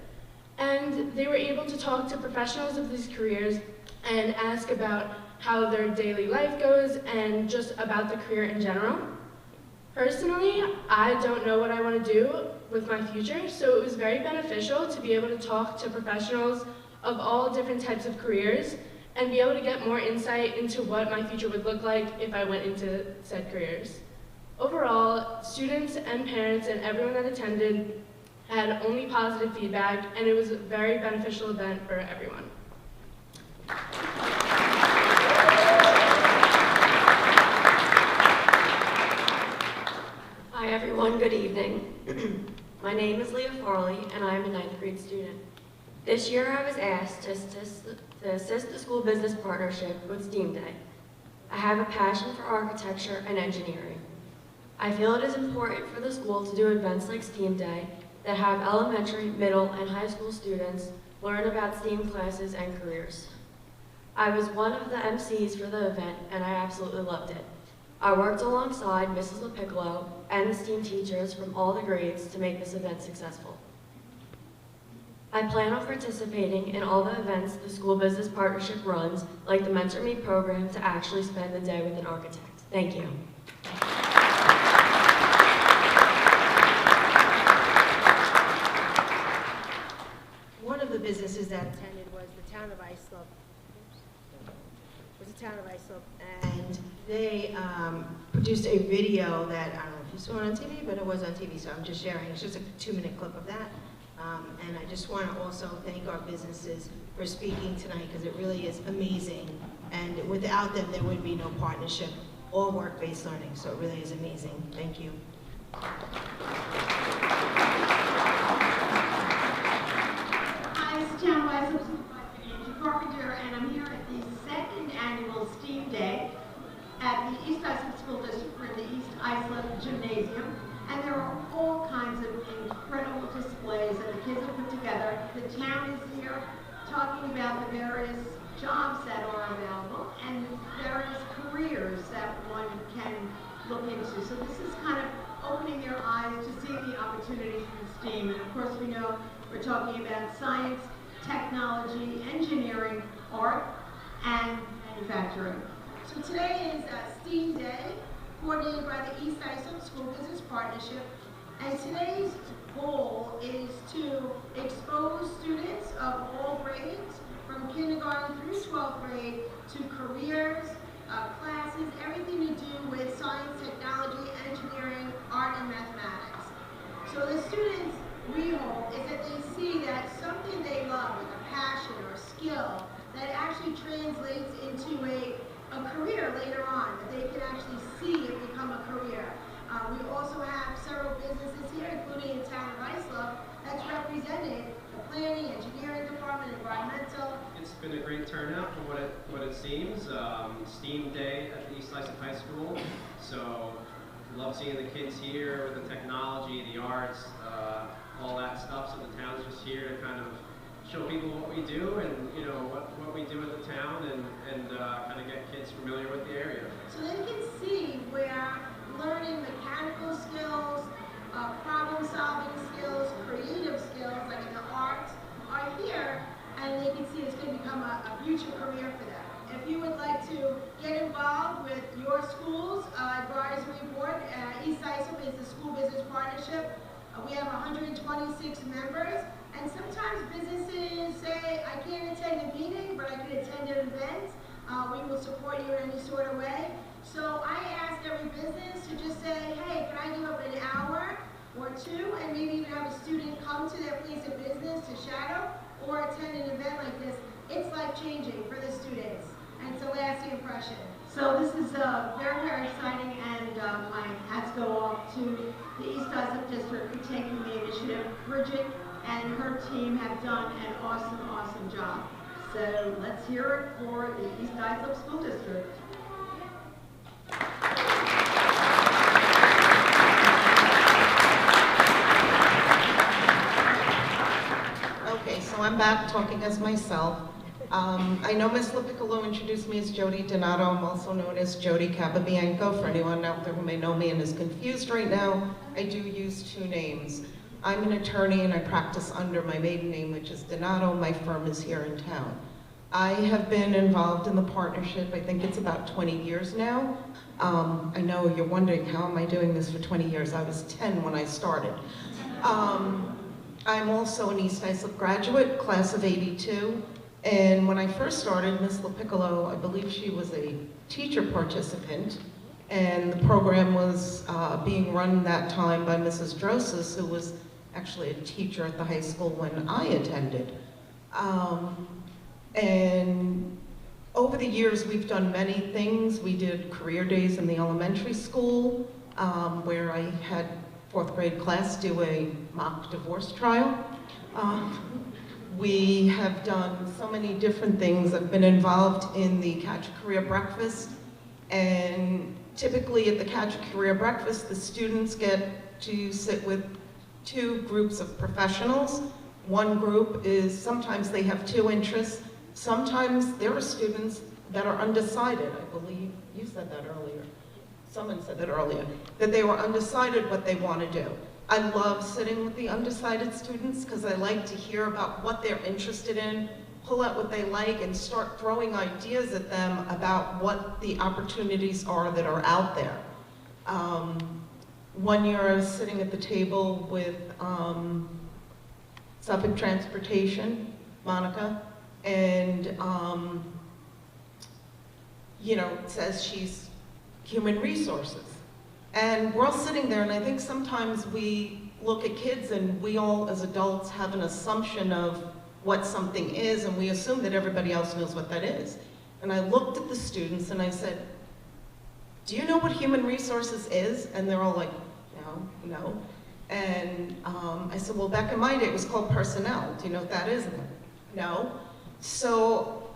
Speaker 21: And they were able to talk to professionals of these careers and ask about how their daily life goes and just about the career in general. Personally, I don't know what I want to do with my future, so it was very beneficial to be able to talk to professionals of all different types of careers and be able to get more insight into what my future would look like if I went into said careers. Overall, students and parents and everyone that attended had only positive feedback, and it was a very beneficial event for everyone.
Speaker 6: Hi everyone, good evening. My name is Leah Farley, and I am a 9th grade student. This year I was asked to assist the school business partnership with STEAM Day. I have a passion for architecture and engineering. I feel it is important for the school to do events like STEAM Day that have elementary, middle, and high school students learn about STEAM classes and careers. I was one of the MCs for the event, and I absolutely loved it. I worked alongside Mrs. LaPiccolo and the STEAM teachers from all the grades to make this event successful. I plan on participating in all the events the School Business Partnership runs, like the Mentor Me program, to actually spend the day with an architect. Thank you.
Speaker 18: One of the businesses that attended was the town of Islip. And they produced a video that, I don't know if you saw it on TV, but it was on TV, so I'm just sharing. It's just a 2-minute clip of that. And I just want to also thank our businesses for speaking tonight, because it really is amazing. And without them, there would be no partnership or work-based learning, so it really is amazing. Thank you.
Speaker 22: Hi, it's Town of Islip Supervisor Angie Carpenter, and I'm here at the 2nd annual STEAM Day at the East Islip School District for the East Islip Gymnasium. And there are all kinds of incredible displays that the kids have put together. The town is here talking about the various jobs that are available and various careers that one can look into. So this is kind of opening their eyes to see the opportunities in STEAM. And of course we know we're talking about science, technology, engineering, art, and manufacturing. So today is STEAM Day, coordinated by the East Islip School Business Partnership. And today's goal is to expose students of all grades, from kindergarten through 12th grade, to careers, classes, everything to do with science, technology, engineering, art, and mathematics. So the students, we hope, is that they see that something they love, like a passion or a skill, that actually translates into a career later on, that they can actually see it become a career. We also have several businesses here, including in town of Islip, that's represented the planning, engineering department, environmental.
Speaker 23: It's been a great turnout from what it seems. STEAM Day at the East Islip High School. So love seeing the kids here with the technology, the arts, all that stuff. So the town's just here to kind of show people what we do and what we do at the town and kind of get kids familiar with the area.
Speaker 22: So they can see where learning mechanical skills, problem-solving skills, creative skills, like in the arts, are here, and they can see it's going to become a future career for them. If you would like to get involved with your school's advisory board, East Islip is the School Business Partnership. We have 126 members, and sometimes businesses say, I can't attend a meeting, but I can attend an event. We will support you in any sort of way. So I ask every business to just say, hey, can I give up an hour
Speaker 18: or two, and maybe even have a student come to their place of business to shadow or attend an event like this, it's life-changing for the students, and it's a lasting impression. So this is very, very exciting, and my hats go off to the East Islip District for taking the initiative. Bridget and her team have done an awesome, awesome job. So let's hear it for the East Islip School District.
Speaker 20: Okay, so I'm back talking as myself. I know Ms. LaPiccolo introduced me as Jody Donato. I'm also known as Jody Capabianco. For anyone out there who may know me and is confused right now, I do use two names. I'm an attorney and I practice under my maiden name, which is Donato. My firm is here in town. I have been involved in the partnership, I think it's about 20 years now. I know you're wondering, how am I doing this for 20 years? I was 10 when I started. I'm also an East Islip graduate, class of '82. And when I first started, Ms. LaPiccolo, I believe she was a teacher participant, and the program was being run that time by Mrs. Drosis, who was actually a teacher at the high school when I attended. And over the years, we've done many things. We did career days in the elementary school, where I had 4th grade class do a mock divorce trial. We have done so many different things. I've been involved in the Catch a Career Breakfast, and typically at the Catch a Career Breakfast, the students get to sit with 2 groups of professionals. One group is, sometimes they have 2 interests, sometimes there are students that are undecided. I believe you said that earlier. Someone said that earlier, that they were undecided what they want to do. I love sitting with the undecided students because I like to hear about what they're interested in, pull out what they like, and start throwing ideas at them about what the opportunities are that are out there. One year I was sitting at the table with Suffolk Transportation, Monica, and you know, it says she's human resources. And we're all sitting there, and I think sometimes we look at kids and we all as adults have an assumption of what something is, and we assume that everybody else knows what that is. And I looked at the students and I said, do you know what human resources is? And they're all like, no. And I said, well, back in my day it was called personnel. Do you know what that is? No. So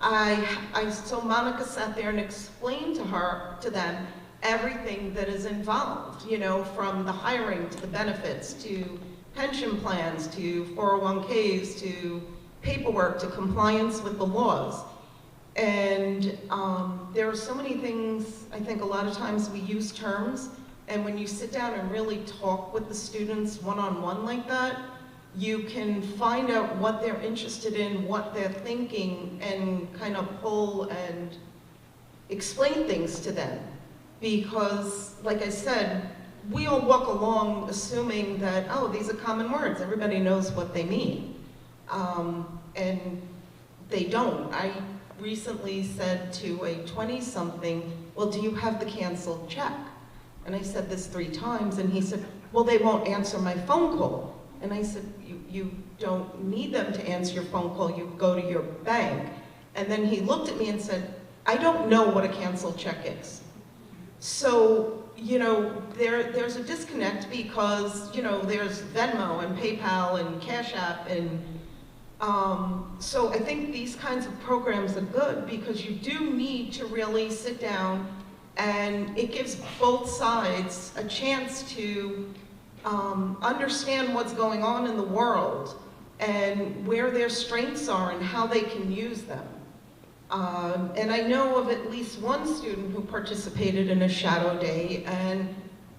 Speaker 20: so Monica sat there and explained to them everything that is involved, you know, from the hiring to the benefits to pension plans to 401ks to paperwork to compliance with the laws. And there are so many things, I think a lot of times we use terms, and when you sit down and really talk with the students one-on-one like that, you can find out what they're interested in, what they're thinking, and kind of pull and explain things to them. Because, like I said, we all walk along assuming that, oh, these are common words. Everybody knows what they mean. And they don't. I recently said to a 20-something, well, do you have the canceled check? And I said this 3 times, and he said, well, they won't answer my phone call. And I said, you don't need them to answer your phone call. You go to your bank. And then he looked at me and said, I don't know what a canceled check is. So, you know, there's a disconnect because, you know, there's Venmo and PayPal and Cash App, and so I think these kinds of programs are good because you do need to really sit down, and it gives both sides a chance to understand what's going on in the world and where their strengths are and how they can use them. And I know of at least one student who participated in a shadow day and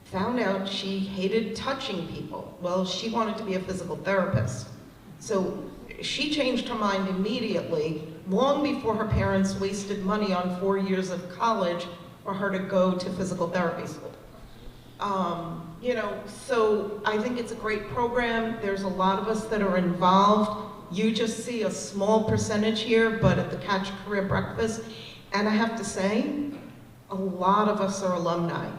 Speaker 20: found out she hated touching people. Well, she wanted to be a physical therapist. So she changed her mind immediately, long before her parents wasted money on 4 years of college for her to go to physical therapy school. You know, so I think it's a great program. There's a lot of us that are involved. You just see a small percentage here, but at the Catch a Career Breakfast, and I have to say, a lot of us are alumni.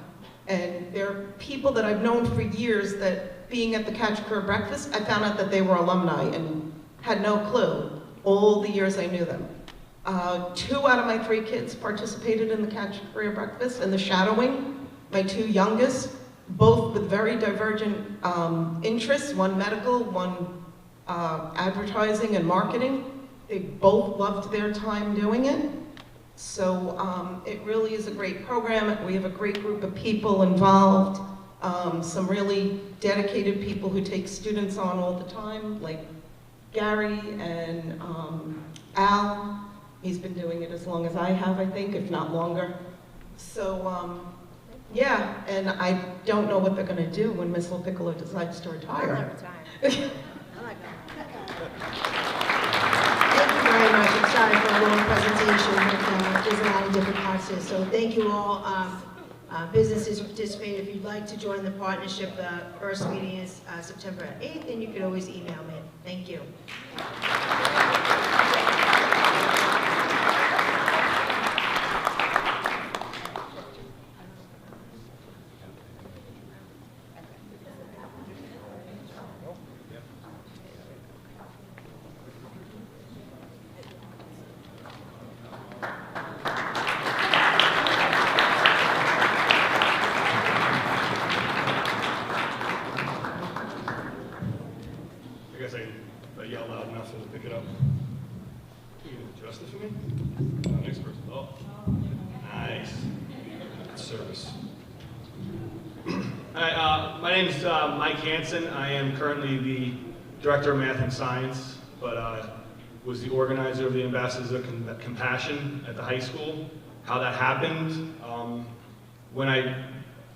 Speaker 20: And there are people that I've known for years that being at the Catch a Career Breakfast, I found out that they were alumni and had no clue all the years I knew them. 2 out of my 3 kids participated in the Catch a Career Breakfast and the shadowing. My 2 youngest, both with very divergent interests, one medical, one advertising and marketing. They both loved their time doing it. So it really is a great program. We have a great group of people involved, some really dedicated people who take students on all the time, like Gary and Al. He's been doing it as long as I have, I think, if not longer. So yeah, and I don't know what they're going to do when Miss LaPiccolo decides to retire.
Speaker 18: Thank you very much. I'm sorry for a long presentation, but there's a lot of different parts here. So thank you all. Businesses who participated. If you'd like to join the partnership, the first meeting is September 8th, and you can always email me. Thank you.
Speaker 1: I yell loud enough to pick it up. You gonna adjust it for me? Next person. Oh, nice. Good service. Hi, my name is Mike Hansen. I am currently the Director of Math and Science, but was the organizer of the Ambassadors of Compassion at the high school. How that happened, when I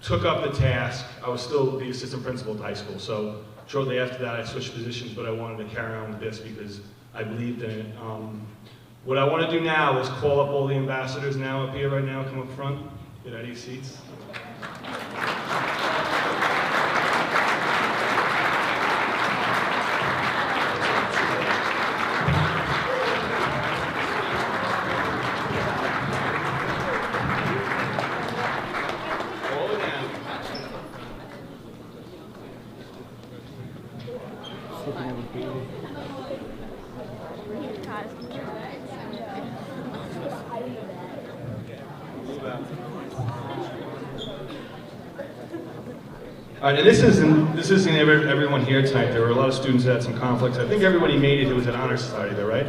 Speaker 1: took up the task, I was still the assistant principal at the high school. So shortly after that, I switched positions, but I wanted to carry on with this because I believed in it. What I want to do now is call up all the ambassadors now up here right now, come up front, get out of your seats. All right, and this isn't everyone here tonight. There were a lot of students that had some conflicts. I think everybody made it who was at Honor Society there, right?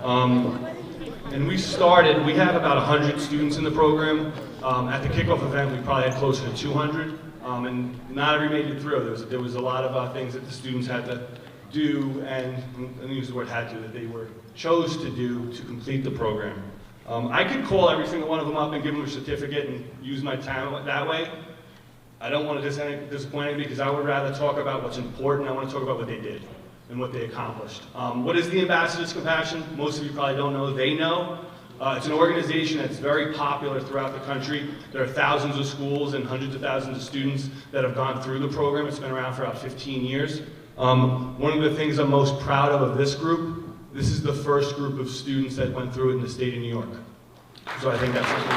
Speaker 1: And we had about 100 students in the program. At the kickoff event, we probably had closer to 200, and not everybody made it through. There was a lot of things that the students had to do, and use the word had to, that they chose to do to complete the program. I could call every single one of them up and give them a certificate and use my time that way. I don't want to disappoint anybody because I would rather talk about what's important. I want to talk about what they did and what they accomplished. What is the Ambassadors Compassion? Most of you probably don't know. They know. It's an organization that's very popular throughout the country. There are thousands of schools and hundreds of thousands of students that have gone through the program. It's been around for about 15 years. One of the things I'm most proud of this group, this is the first group of students that went through it in the state of New York. So I think that's something.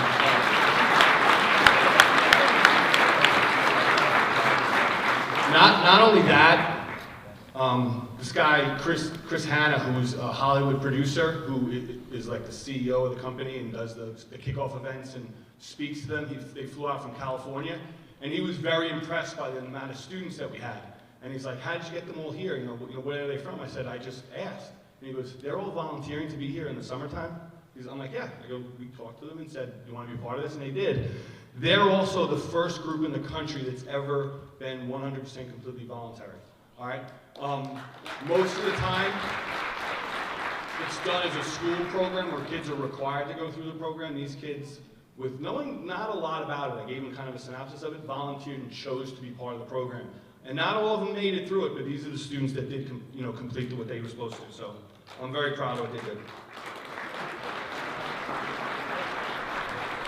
Speaker 1: Not only that, this guy, Chris Hanna, who's a Hollywood producer, who is like the CEO of the company and does the kickoff events and speaks to them. They flew out from California, and he was very impressed by the amount of students that we had. And he's like, how did you get them all here? Where are they from? I said, I just asked. And he goes, they're all volunteering to be here in the summertime? I'm like, yeah. I go, we talked to them and said, do you want to be part of this? And they did. They're also the first group in the country that's ever been 100% completely voluntary. All right? Most of the time, it's done as a school program where kids are required to go through the program. These kids, with knowing not a lot about it, I gave them kind of a synopsis of it, volunteered and chose to be part of the program. And not all of them made it through it, but these are the students that did complete what they were supposed to. So I'm very proud of what they did.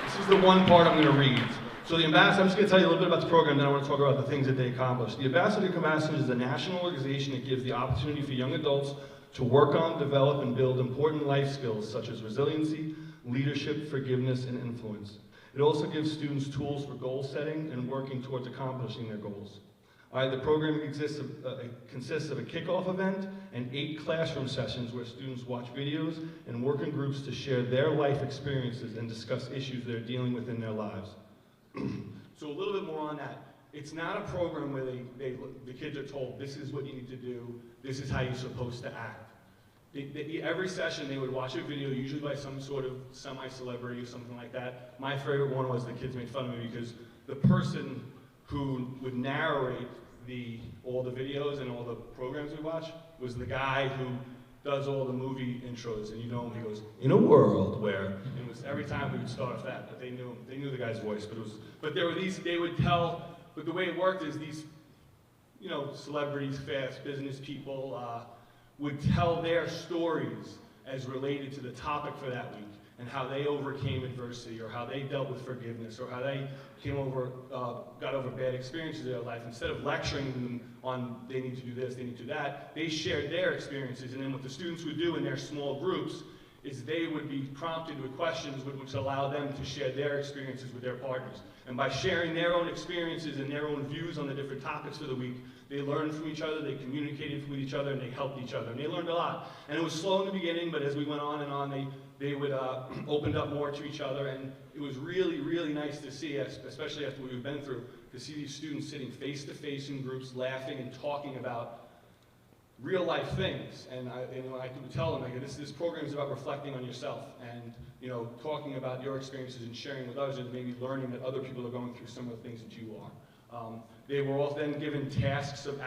Speaker 1: This is the one part I'm going to read. So the Ambassador, I'm just going to tell you a little bit about the program, then I want to talk about the things that they accomplished. The Ambassador Compassion is a national organization that gives the opportunity for young adults to work on, develop, and build important life skills such as resiliency, leadership, forgiveness, and influence. It also gives students tools for goal setting and working towards accomplishing their goals. All right, the program consists of a kickoff event and 8 classroom sessions where students watch videos and work in groups to share their life experiences and discuss issues they're dealing with in their lives. So a little bit more on that. It's not a program where the kids are told, this is what you need to do, this is how you're supposed to act. Every session they would watch a video, usually by some sort of semi-celebrity or something like that. My favorite one was the kids made fun of me because the person who would narrate all the videos and all the programs we watch was the guy who does all the movie intros, and you know him, he goes, in a world where, and it was every time we would start off that, but they knew the guy's voice, but there were these, they would tell, but the way it worked is these, you know, celebrities, fast business people, would tell their stories as related to the topic for that week, and how they overcame adversity, or how they dealt with forgiveness, or how they got over bad experiences in their life. Instead of lecturing them on they need to do this, they need to do that, they shared their experiences. And then what the students would do in their small groups is they would be prompted with questions which allow them to share their experiences with their partners. And by sharing their own experiences and their own views on the different topics for the week, they learned from each other, they communicated with each other, and they helped each other. And they learned a lot. And it was slow in the beginning, but as we went on, they would opened up more to each other. And it was really, really nice to see, especially after what we've been through, to see these students sitting face to face in groups, laughing and talking about real life things. And I could tell them, this program is about reflecting on yourself and, you know, talking about your experiences and sharing with others, and maybe learning that other people are going through similar things that you are. They were all then given tasks of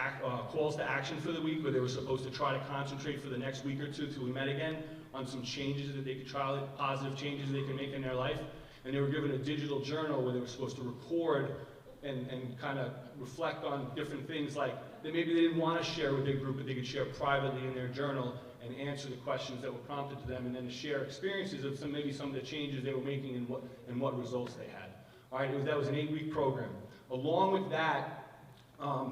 Speaker 1: calls to action for the week, where they were supposed to try to concentrate for the next week or two till we met again on some changes that they could try, positive changes they could make in their life. And they were given a digital journal where they were supposed to record and kind of reflect on different things like that maybe they didn't want to share with their group, but they could share privately in their journal and answer the questions that were prompted to them, and then to share experiences of maybe some of the changes they were making and what results they had. All right, that was an 8-week program. Along with that,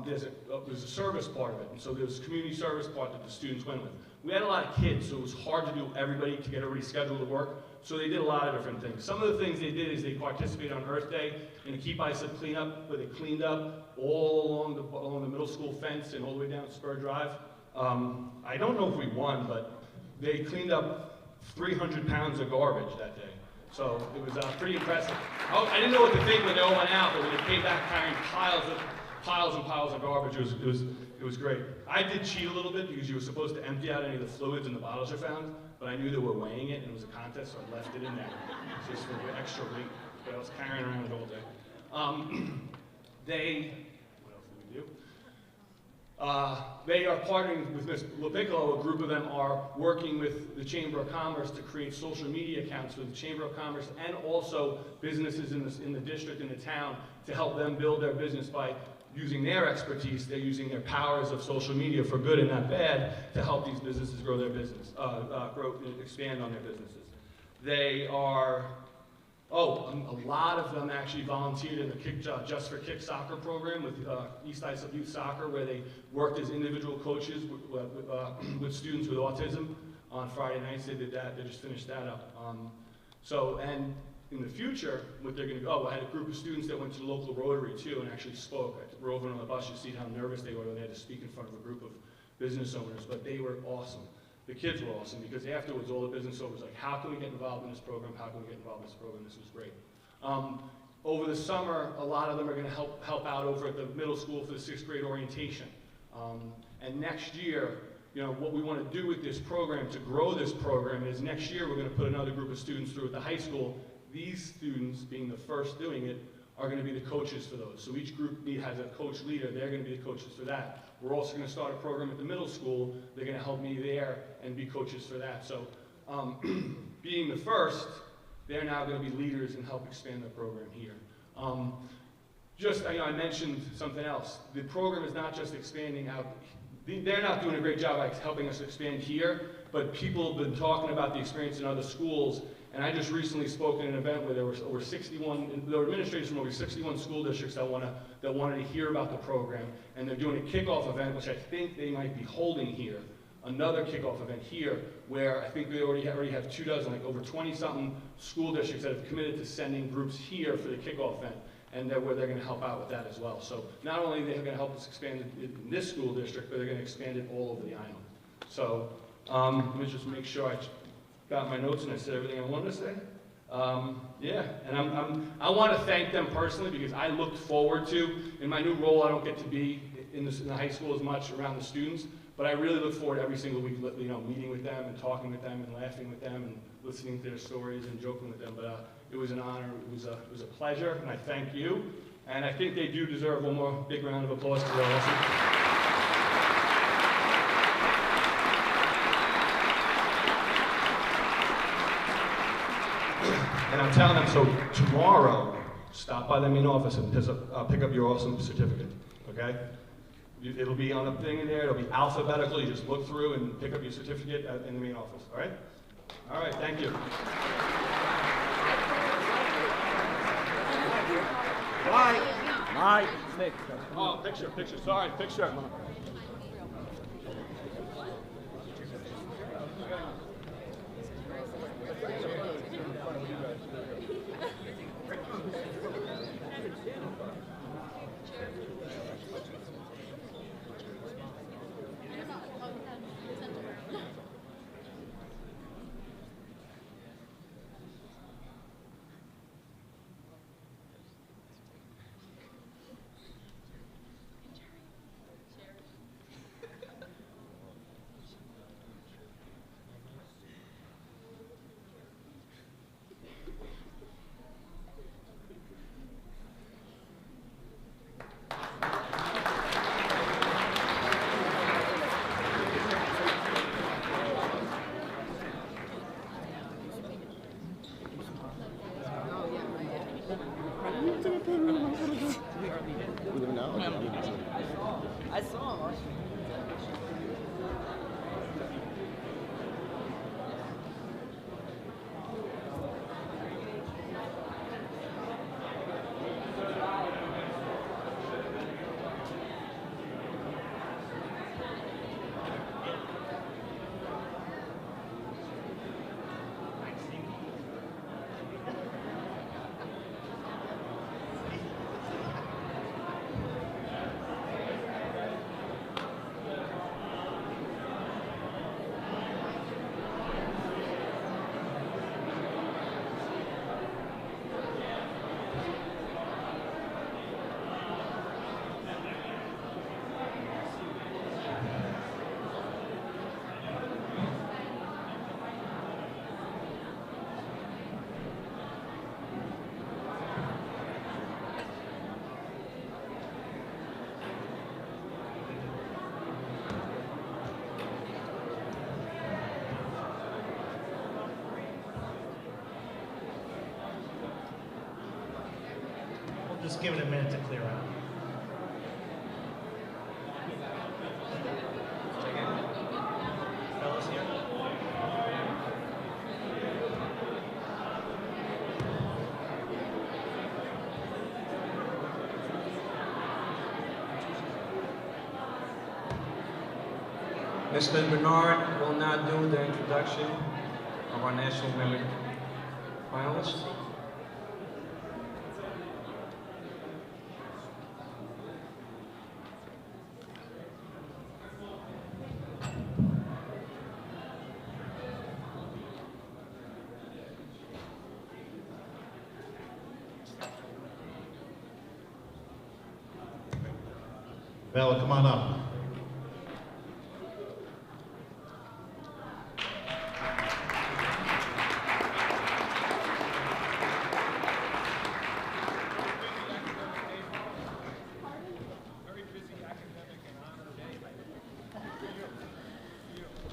Speaker 1: there's a service part of it, and so there's a community service part that the students went with. We had a lot of kids, so it was hard to get everybody scheduled to work, so they did a lot of different things. Some of the things they did is they participated on Earth Day in a Keep Islip cleanup, where they cleaned up all along the middle school fence and all the way down Spur Drive. I don't know if we won, but they cleaned up 300 pounds of garbage that day. So it was pretty impressive. I didn't know what to think when they all went out, but when they came back carrying piles and piles of garbage, it was great. I did cheat a little bit because you were supposed to empty out any of the fluids in the bottles you found, but I knew they were weighing it and it was a contest, so I left it in there just for the extra weight. But I was carrying around it all day. What else did we do? They are partnering with Ms. LaPiccolo. A group of them are working with the Chamber of Commerce to create social media accounts for the Chamber of Commerce and also businesses in the district and the town to help them build their business by using their expertise. They're using their powers of social media for good and not bad to help these businesses grow their business, expand on their businesses. They are, a lot of them actually volunteered in the Just for Kick soccer program with East Islip Youth Soccer, where they worked as individual coaches with students with autism. On Friday nights they did that, they just finished that up. And in the future, what they're going to do, I had a group of students that went to the local Rotary too and actually spoke. I rode over on the bus to see how nervous they were when they had to speak in front of a group of business owners, but they were awesome. The kids were awesome because afterwards all the business owners were like, how can we get involved in this program? How can we get involved in this program? This was great. Over the summer, a lot of them are going to help out over at the middle school for the 6th grade orientation. And next year, what we want to do with this program to grow this program is next year we're going to put another group of students through at the high school. These students, being the first doing it, are going to be the coaches for those. So each group has a coach leader. They're going to be the coaches for that. We're also going to start a program at the middle school. They're going to help me there and be coaches for that. So being the first, they're now going to be leaders and help expand the program here. I mentioned something else. The program is not just expanding out. They're not doing a great job at helping us expand here, but people have been talking about the experience in other schools. And I just recently spoke at an event where there were administrators from over 61 school districts that wanted to hear about the program. And they're doing a kickoff event, which I think they might be holding here. Another kickoff event here, where I think we already have 24, like over 20-something school districts that have committed to sending groups here for the kickoff event. and where they're going to help out with that as well. So not only are they going to help us expand it in this school district, but they're going to expand it all over the island. So let me just make sure I got my notes and I said everything I wanted to say. Yeah, and I want to thank them personally because I looked forward to, in my new role, I don't get to be in the high school as much around the students, but I really look forward every single week, you know, meeting with them and talking with them and laughing with them and listening to their stories and joking with them. But it was an honor, it was a pleasure, and I thank you. And I think they do deserve one more big round of applause for their awesome. And I'm telling them, so tomorrow, stop by the main office and pick up your awesome certificate, okay? It'll be on a thing in there, it'll be alphabetical, you just look through and pick up your certificate in the main office, all right? All right, thank you.
Speaker 2: Mike.
Speaker 1: Oh, picture, sorry, picture.
Speaker 2: I saw him.
Speaker 9: Just give it a minute to clear out. Fellas here?
Speaker 15: Mr. Bernard will now do the introduction of our National Merit finalists.
Speaker 9: Bella, come on up.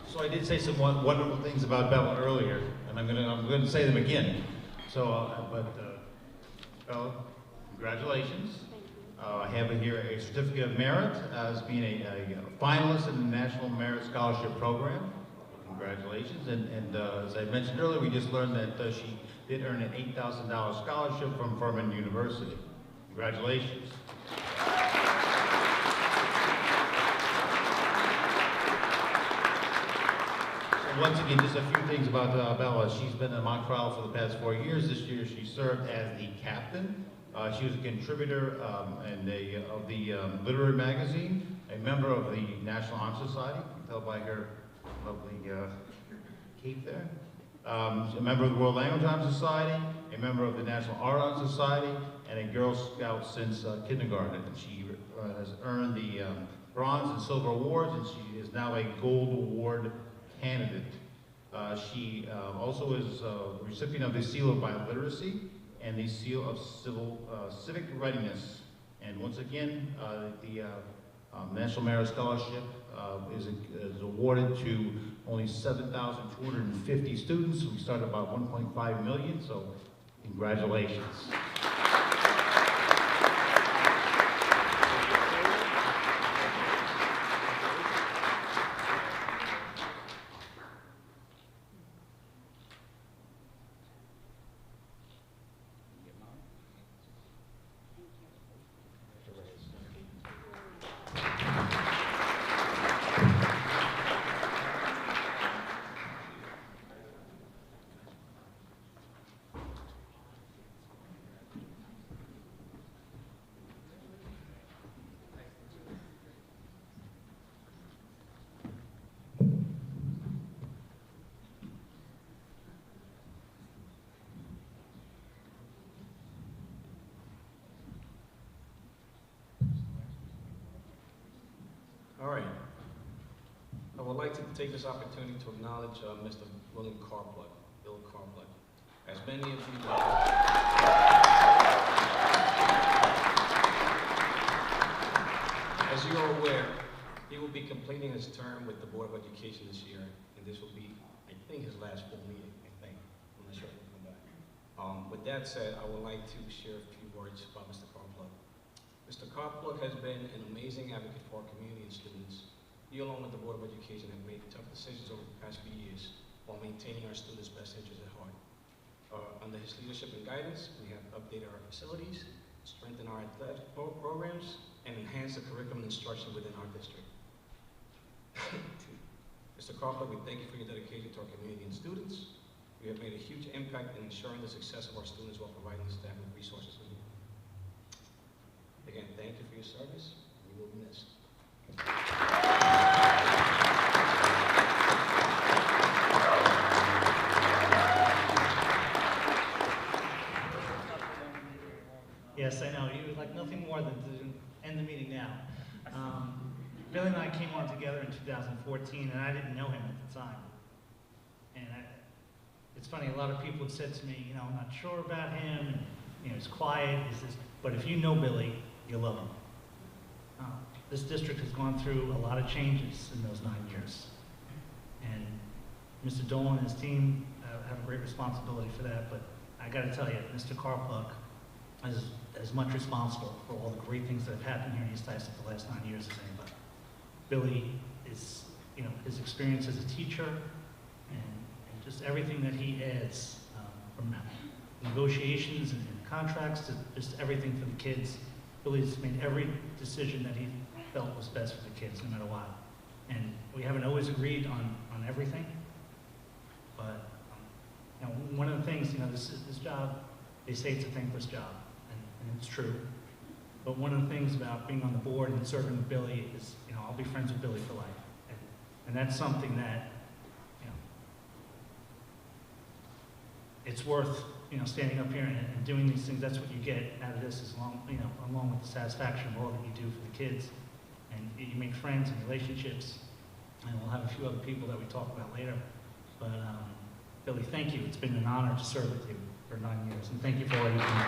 Speaker 9: So I did say some wonderful things about Bella earlier, and I'm going to say them again. So, Bella, congratulations. I have here a certificate of merit as being a finalist in the National Merit Scholarship Program. Congratulations. And as I mentioned earlier, we just learned that she did earn an $8,000 scholarship from Furman University. Congratulations. So once again, just a few things about Bella. She's been in mock trial for the past 4 years. This year she served as the captain She was a contributor of the literary magazine, a member of the National Honor Society, you can tell by her lovely cape there. A member of the World Language Honor Society, a member of the National Art Honor Society, and a Girl Scout since kindergarten. And she has earned the bronze and silver awards, and she is now a gold award candidate. She also is a recipient of the Seal of Biliteracy and the Seal of Civic Readiness. And once again, the National Merit Scholarship is awarded to only 7,250 students. We started about 1.5 million, so congratulations.
Speaker 4: All right. I would like to take this opportunity to acknowledge Mr. William Carplug, Bill Carplug. As many of you know, as you are aware, he will be completing his term with the Board of Education this year, and this will be, I think, his last full meeting, I think. I'm not sure if he'll come back. With that said, I would like to share a few words about Mr. Carplug. Mr. Carplug has been an amazing advocate for our community and students. He, along with the Board of Education, have made tough decisions over the past few years while maintaining our students' best interests at heart. Under his leadership and guidance, we have updated our facilities, strengthened our athletic programs, and enhanced the curriculum and instruction within our district. Mr. Carplug, we thank you for your dedication to our community and students. You have made a huge impact in ensuring the success of our students while providing the staff with resources we need. Again, thank you for your service. You will be missed.
Speaker 7: Yes, I know. You would like nothing more than to end the meeting now. Billy and I came on together in 2014, and I didn't know him at the time. And it's funny, a lot of people have said to me, you know, I'm not sure about him, and, you know, he's quiet, but if you know Billy, you love him. This district has gone through a lot of changes in those 9 years. And Mr. Dolan and his team have a great responsibility for that, but I gotta tell you, Mr. Carplug is as much responsible for all the great things that have happened here in East Islip the last 9 years as anybody. Billy is, you know, his experience as a teacher and just everything that he adds, from negotiations and contracts to just everything for the kids. Billy's made every decision that he felt was best for the kids, no matter what. And we haven't always agreed on everything, but you know, one of the things, you know, this job, they say it's a thankless job, and it's true. But one of the things about being on the board and serving with Billy is, you know, I'll be friends with Billy for life. And that's something that, you know, it's worth, you know, standing up here and doing these things. That's what you get out of this, is along with the satisfaction of all that you do for the kids. And you make friends and relationships. And we'll have a few other people that we talk about later. But Billy, thank you. It's been an honor to serve with you for 9 years. And thank you for all you've done.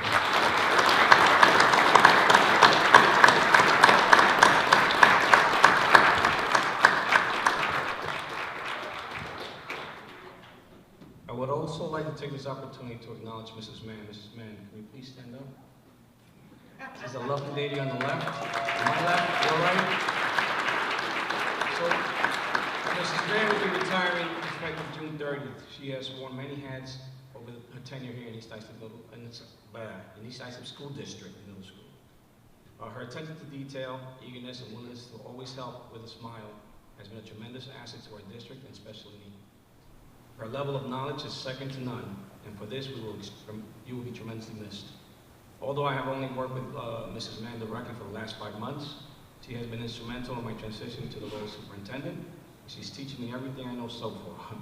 Speaker 4: I would also like to take this opportunity to acknowledge Mrs. Mann. Mrs. Mann, can you please stand up? She's a lovely lady on the left. On my left, your right. So, Mrs. Mann will be retiring effective June 30th. She has worn many hats over her tenure here in East Islip School District Middle School. Her attention to detail, eagerness, and willingness to always help with a smile has been a tremendous asset to our district and special needs. Her level of knowledge is second to none, and for this you will be tremendously missed. Although I have only worked with Mrs. Mann directly for the last 5 months, she has been instrumental in my transition to the role of superintendent. She's teaching me everything I know so far.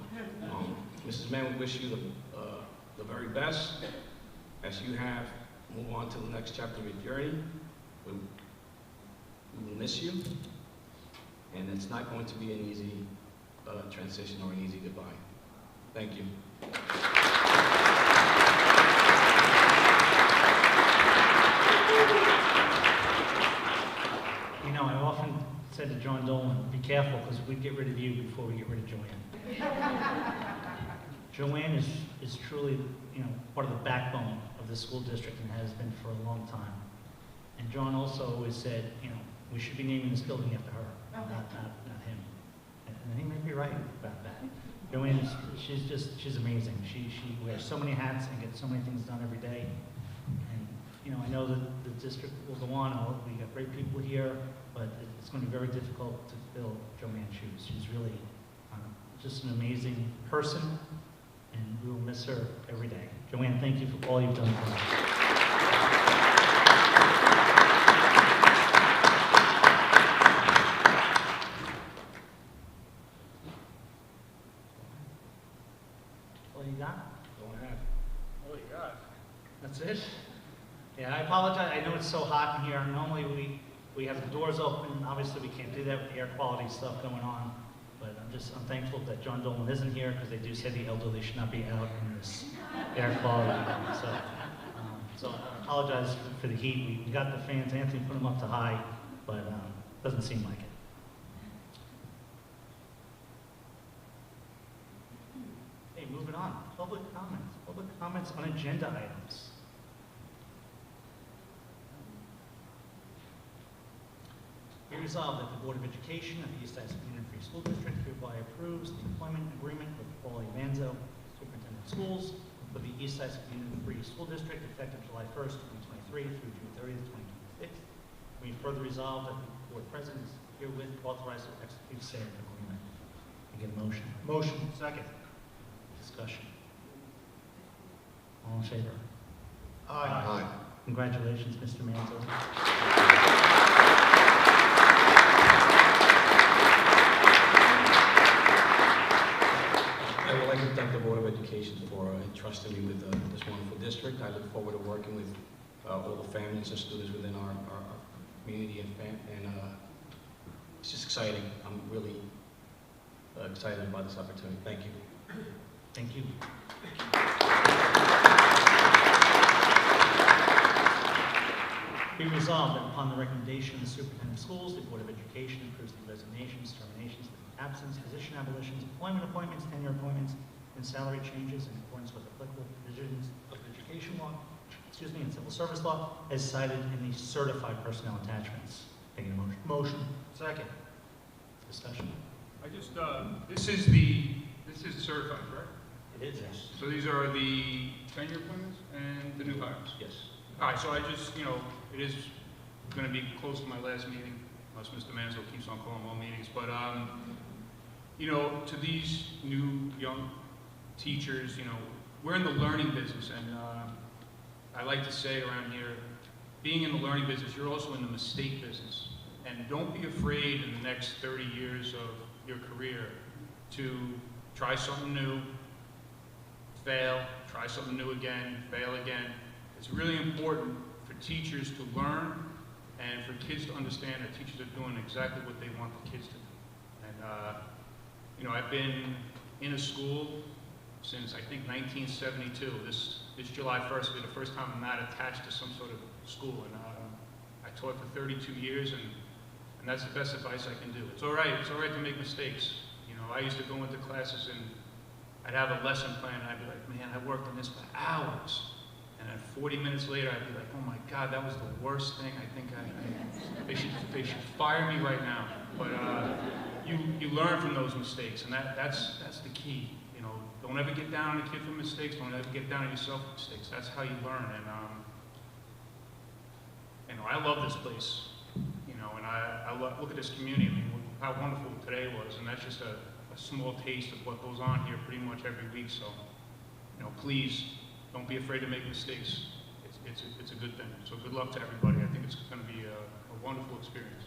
Speaker 4: Mrs. Mann, we wish you the very best as you have move on to the next chapter of your journey. We will miss you, and it's not going to be an easy transition or an easy goodbye. Thank you.
Speaker 7: You know, I often said to John Dolan, be careful, because we'd get rid of you before we get rid of Joanne. Joanne is truly, you know, part of the backbone of the school district and has been for a long time. And John also always said, you know, we should be naming this building after her, not him. And he might be right about that. Joanne, she's amazing. She wears so many hats and gets so many things done every day. And, you know, I know that the district will go on. We got great people here, but it's going to be very difficult to fill Joanne's shoes. She's really just an amazing person, and we will miss her every day. Joanne, thank you for all you've done for us. All you got?
Speaker 4: Don't have.
Speaker 7: All you got. That's it? Yeah, I apologize. I know it's so hot in here. Normally we have the doors open. Obviously we can't do that with the air quality stuff going on. But I'm thankful that John Dolan isn't here, because they do say the elderly should not be out in this air quality. So I apologize for the heat. We got the fans. Anthony put them up to high, but doesn't seem like it. Hey, moving on. Public comments. Public comments on agenda items. Be resolved that the Board of Education of the East Islip Union Free School District hereby approves the employment agreement with Paulie Manzo, Superintendent of Schools, for the East Islip Union Free School District effective July 1st, 2023 through June 30th, 2026. We further resolve that the Board President is herewith authorized to execute said agreement. I get a motion.
Speaker 15: Motion.
Speaker 7: Second. Discussion. All in favor?
Speaker 15: Aye.
Speaker 7: Congratulations, Mr. Manzo.
Speaker 4: I would like to thank the Board of Education for entrusting me with this wonderful district. I look forward to working with all the families and students within our community and it's just exciting. I'm really excited about this opportunity. Thank you.
Speaker 7: Thank you. Be resolved that upon the recommendation of the Superintendent of Schools, the Board of Education approves the resignations, terminations, absence, position abolitions, employment appointments, tenure appointments, and salary changes in accordance with applicable provisions of education law, and civil service law, as cited in the certified personnel attachments. Taking a motion. Motion. Second. Discussion.
Speaker 5: I just, this is certified, correct?
Speaker 7: It is, yes.
Speaker 5: So these are the tenure appointments and the new hires?
Speaker 7: Yes.
Speaker 5: All right, so I just, you know, it is going to be close to my last meeting, unless Mr. Manzo keeps on calling all meetings, but, you know, to these new young teachers, you know, we're in the learning business, and I like to say around here, being in the learning business, you're also in the mistake business. And don't be afraid in the next 30 years of your career to try something new, fail, try something new again, fail again. It's really important for teachers to learn and for kids to understand that teachers are doing exactly what they want the kids to do. And, you know, I've been in a school since, I think, 1972. This July 1st will be the first time I'm not attached to some sort of school. And I taught for 32 years, and that's the best advice I can do. It's all right to make mistakes. You know, I used to go into classes and I'd have a lesson plan and I'd be like, man, I worked on this for hours. And then 40 minutes later, I'd be like, oh my God, that was the worst thing. I think they should fire me right now. But you learn from those mistakes, and that's the key. You know, don't ever get down on a kid for mistakes. Don't ever get down on yourself for mistakes. That's how you learn. And you know, I love this place. You know, and I look at this community. I mean, how wonderful today was, and that's just a small taste of what goes on here pretty much every week. So, you know, please don't be afraid to make mistakes. It's it's a good thing. So good luck to everybody. I think it's going to be a wonderful experience.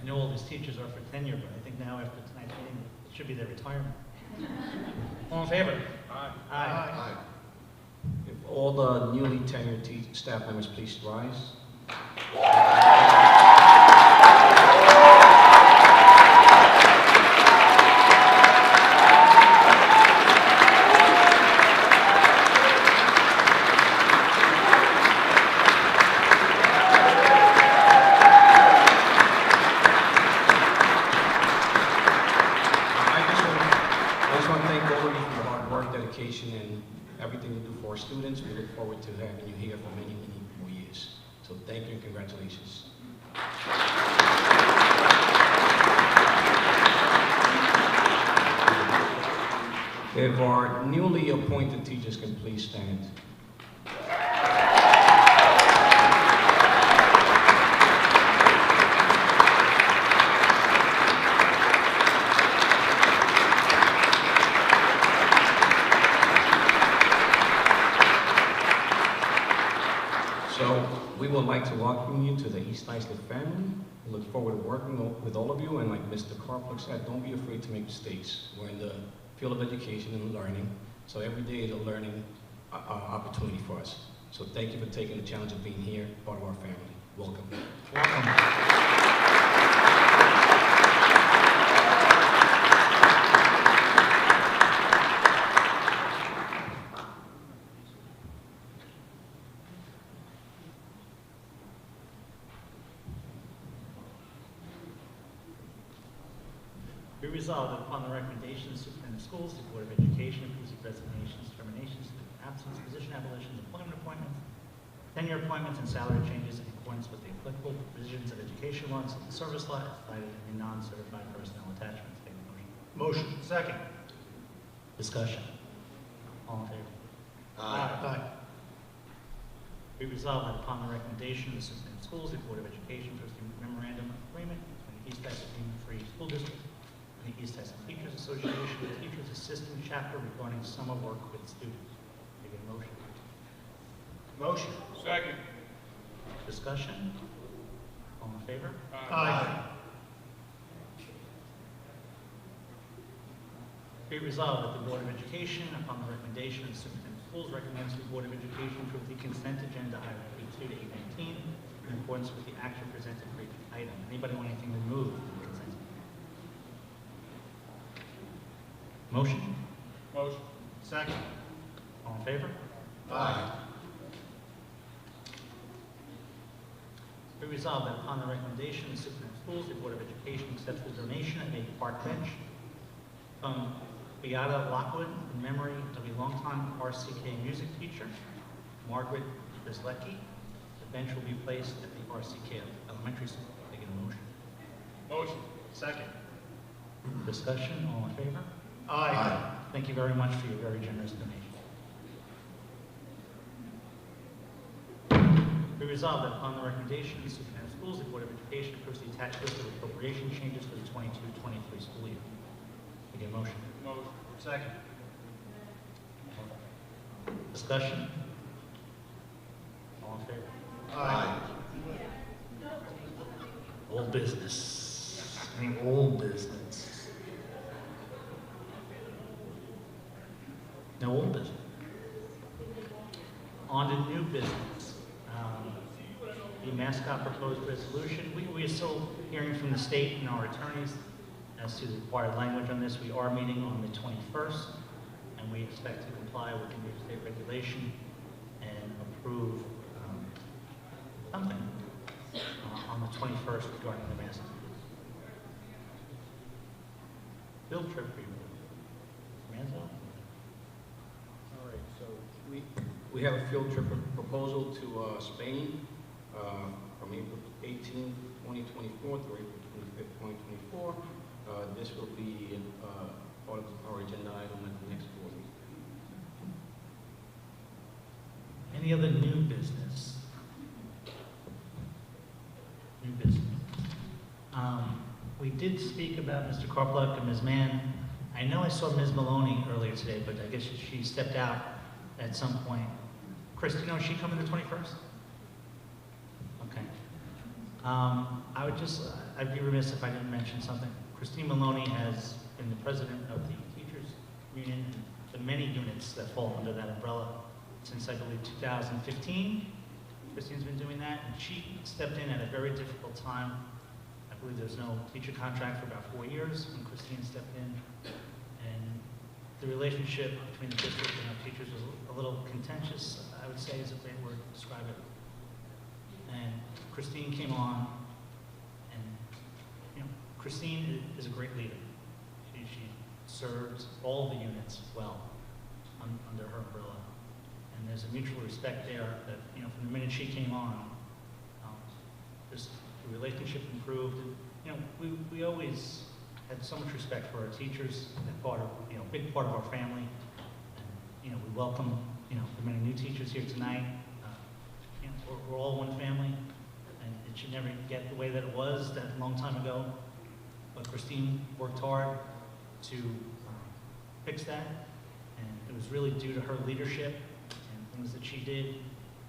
Speaker 7: I know all these teachers are for tenure, but I think now after tonight's meeting, it should be their retirement. All in favor?
Speaker 5: Aye.
Speaker 7: Aye.
Speaker 4: If all the newly tenured staff members please rise. I just want to thank all of you for your hard work, dedication, and everything you do for our students. We look forward to having you here for many, many more years. So thank you and congratulations. If our newly appointed teachers can please stand. So we would like to welcome you to the East Islip family. We look forward to working with all of you, and like Mr. Carplock said, don't be afraid to make mistakes. We're in the field of education and learning, so every day is a learning opportunity for us. So thank you for taking the challenge of being here, part of our family. Welcome.
Speaker 7: Be resolved that upon the recommendation of the superintendent of schools, the Board of Education approves the resignations, terminations, absence, position abolitions, employment appointments, tenure appointments, and salary changes in accordance with the applicable provisions of education law and civil service law as cited in non-certified personnel attachments. Take a motion.
Speaker 5: Motion. Second.
Speaker 7: Discussion. All in favor?
Speaker 5: Aye.
Speaker 7: Be resolved that upon the recommendation of the superintendent of schools, the Board of Education approves the memorandum of agreement between the East Islip Union Free School District and the East Islip Teachers Association, the Teachers Assistant Chapter regarding summer work with students. Take a motion.
Speaker 5: Motion. Second.
Speaker 7: Discussion. All in favor?
Speaker 5: Aye.
Speaker 7: Be resolved that the Board of Education, upon the recommendation of the superintendent of schools, recommends the Board of Education approve the consent agenda item 8.2 to 8.19 in accordance with the action presented for each item. Anybody want anything removed from the consent? Motion?
Speaker 5: Motion. Second.
Speaker 7: All in favor?
Speaker 5: Aye.
Speaker 7: Be resolved that upon the recommendation of the superintendent of schools, the Board of Education accepts the donation of a park bench from Beata Lockwood in memory of a longtime RCK music teacher, Margaret Brislecki. The bench will be placed at the RCK Elementary School. Take a motion.
Speaker 5: Motion. Second.
Speaker 7: Discussion, all in favor?
Speaker 5: Aye.
Speaker 7: Thank you very much for your very generous donation. Be resolved that upon the recommendation of the superintendent of schools, the Board of Education approves the attached list of appropriation changes for the 22-23 school year. Take a motion.
Speaker 5: Motion. Second.
Speaker 7: Discussion? All in favor?
Speaker 5: Aye.
Speaker 7: Old business. Any old business? No old business. On to new business. The mascot proposed resolution. We are still hearing from the state and our attorneys as to the required language on this. We are meeting on the 21st, and we expect to comply with the new state regulation and approve something on the 21st regarding the mascot. Field trip for you. Manzo?
Speaker 4: All right, so we have a field trip proposal to Spain from April 18th, 2024 through April 25th, 2024. This will be part of our agenda item at the next board meeting.
Speaker 7: Any other new business? New business. We did speak about Mr. Karpluk and Ms. Mann. I know I saw Ms. Maloney earlier today, but I guess she stepped out at some point. Chris, do you know, is she coming the 21st? Okay. I'd be remiss if I didn't mention something. Christine Maloney has been the president of the Teachers Union and the many units that fall under that umbrella since, I believe, 2015. Christine's been doing that, and she stepped in at a very difficult time. I believe there's no teacher contract for about 4 years when Christine stepped in, and the relationship between the district and our teachers was a little contentious, I would say is a great word to describe it. And Christine came on, and Christine is a great leader. She serves all the units well under her umbrella. And there's a mutual respect there that, from the minute she came on, just the relationship improved. And, we always had so much respect for our teachers, that part of, big part of our family. And, we welcome, the many new teachers here tonight. We're all one family, and it should never get the way that it was that long time ago. But Christine worked hard to fix that, and it was really due to her leadership and things that she did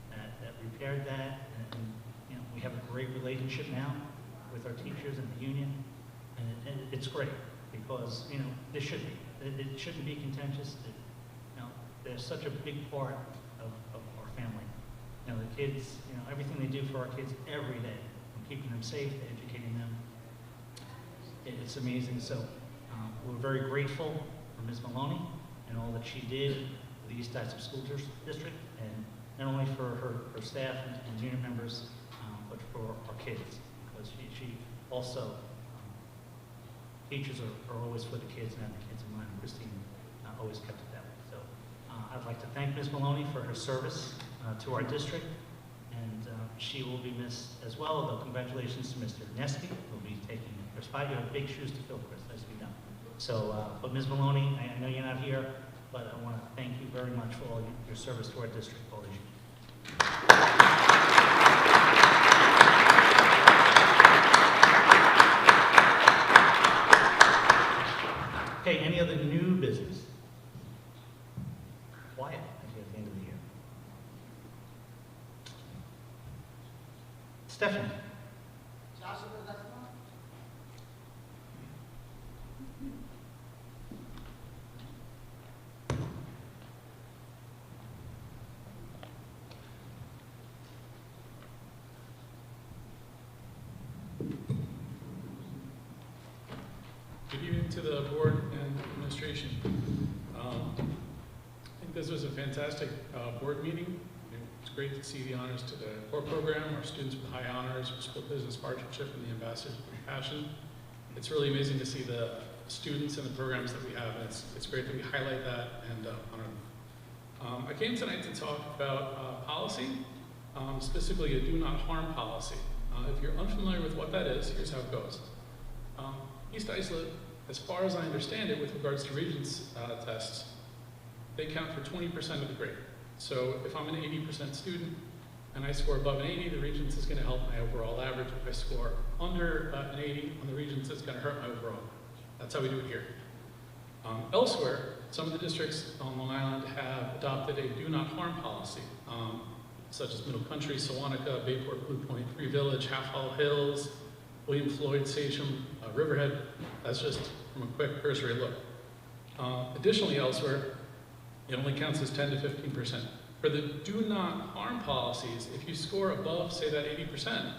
Speaker 7: that repaired that. And we have a great relationship now with our teachers and the union, and it's great because this should be. It shouldn't be contentious. They're such a big part of our family. The kids, everything they do for our kids every day, from keeping them safe to educating them. It's amazing. So we're very grateful for Ms. Maloney and all that she did for the East Islip School District, and not only for her staff and unit members, but for our kids, because she also, teachers are always for the kids and have the kids in mind. Christine always kept it that way. So I'd like to thank Ms. Maloney for her service to our district, and she will be missed as well, although congratulations to Mr. Nesky, who will be taking her spot. You have big shoes to fill, Chris, as we know. So, but Ms. Maloney, I know you're not here, but I want to thank you very much for all your service to our district all these years. Okay, any other new business? Quiet at the end of the year. Stephanie.
Speaker 8: Good evening to the board and administration. I think this was a fantastic board meeting. It's great to see the honors to the core program, our students with high honors, our school business partnership, and the ambassadors with compassion. It's really amazing to see the students and the programs that we have, and it's great that we highlight that and honor them. I came tonight to talk about policy, specifically a do not harm policy. If you're unfamiliar with what that is, here's how it goes. East Islip, as far as I understand it, with regards to Regents tests, they count for 20% of the grade. So if I'm an 80% student and I score above an 80, the Regents is going to help my overall average. If I score under an 80 on the Regents, it's going to hurt my overall. That's how we do it here. Elsewhere, some of the districts on Long Island have adopted a do not harm policy, such as Middle Country, Sewanaka, Bayport, Blue Point, Three Village, Half Hollow Hills, William Floyd, Sachem, Riverhead. That's just from a quick cursory look. Additionally, elsewhere, it only counts as 10 to 15%. For the do not harm policies, if you score above, say, that 80%,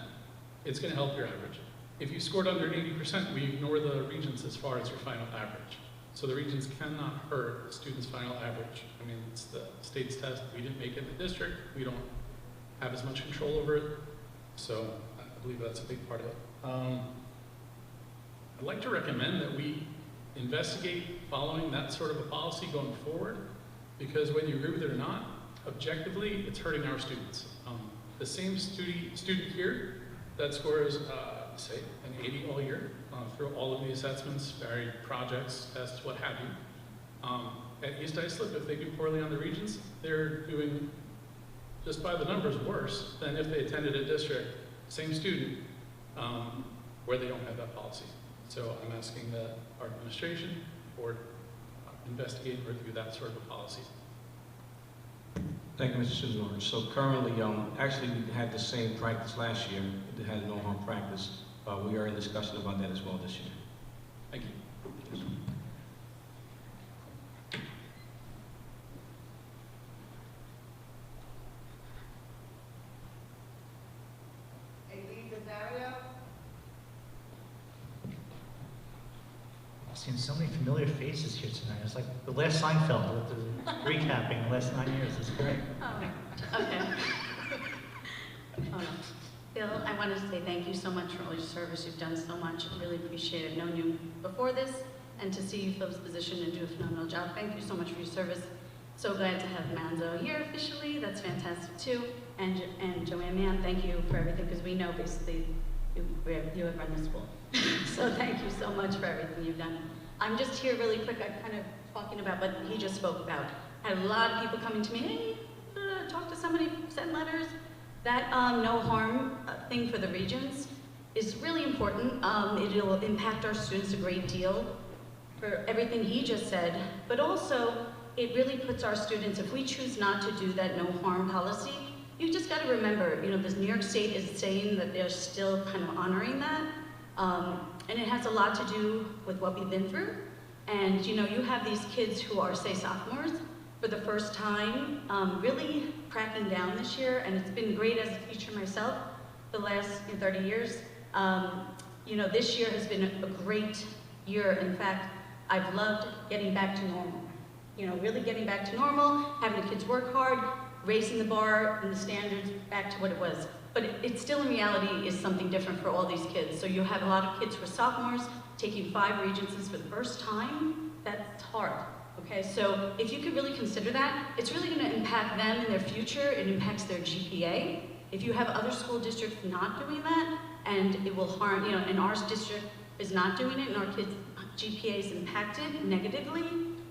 Speaker 8: it's going to help your average. If you scored under 80%, we ignore the Regents as far as your final average. So the Regents cannot hurt the student's final average. I mean, it's the state's test. We didn't make it in the district. We don't have as much control over it. So I believe that's a big part of it. I'd like to recommend that we investigate following that sort of a policy going forward, because whether you agree with it or not, objectively, it's hurting our students. The same student here that scores, say, an 80 all year through all of the assessments, varied projects, tests, what have you. At East Islip, if they do poorly on the Regents, they're doing, just by the numbers, worse than if they attended a district, same student, where they don't have that policy. So I'm asking that our administration, board, investigate and review that sort of a policy.
Speaker 4: Thank you, Mr. Supervisor. So currently, actually, we had the same practice last year. We had a no-harm practice. We are in discussion about that as well this year.
Speaker 8: Thank you.
Speaker 7: I've seen so many familiar faces here tonight. It's like the last Seinfeld with the recapping the last 9 years. It's great.
Speaker 10: Oh, okay. Oh, no. Bill, I wanted to say thank you so much for all your service. You've done so much. I really appreciate it. I've known you before this, and to see you fill this position and do a phenomenal job. Thank you so much for your service. So glad to have Manzo here officially. That's fantastic too. And Joanne Mann, thank you for everything, because we know basically you have run the school. So thank you so much for everything you've done. I'm just here really quick. I'm kind of talking about what he just spoke about. I had a lot of people coming to me, hey, talk to somebody, send letters. That no harm thing for the regions is really important. It'll impact our students a great deal for everything he just said, but also it really puts our students, if we choose not to do that no harm policy, you just got to remember, you know, this New York State is saying that they're still kind of honoring that, and it has a lot to do with what we've been through. And you know, you have these kids who are, say, sophomores, for the first time, really cracking down this year, and it's been great as a teacher myself the last 30 years. You know, this year has been a great year. In fact, I've loved getting back to normal. You know, really getting back to normal, having the kids work hard, raising the bar and the standards back to what it was. But it still in reality is something different for all these kids. So you have a lot of kids who are sophomores taking 5 regencies for the first time. That's hard. Okay, so if you could really consider that, it's really going to impact them in their future. It impacts their GPA. If you have other school districts not doing that, and it will harm, you know, and our district is not doing it, and our kids' GPA is impacted negatively,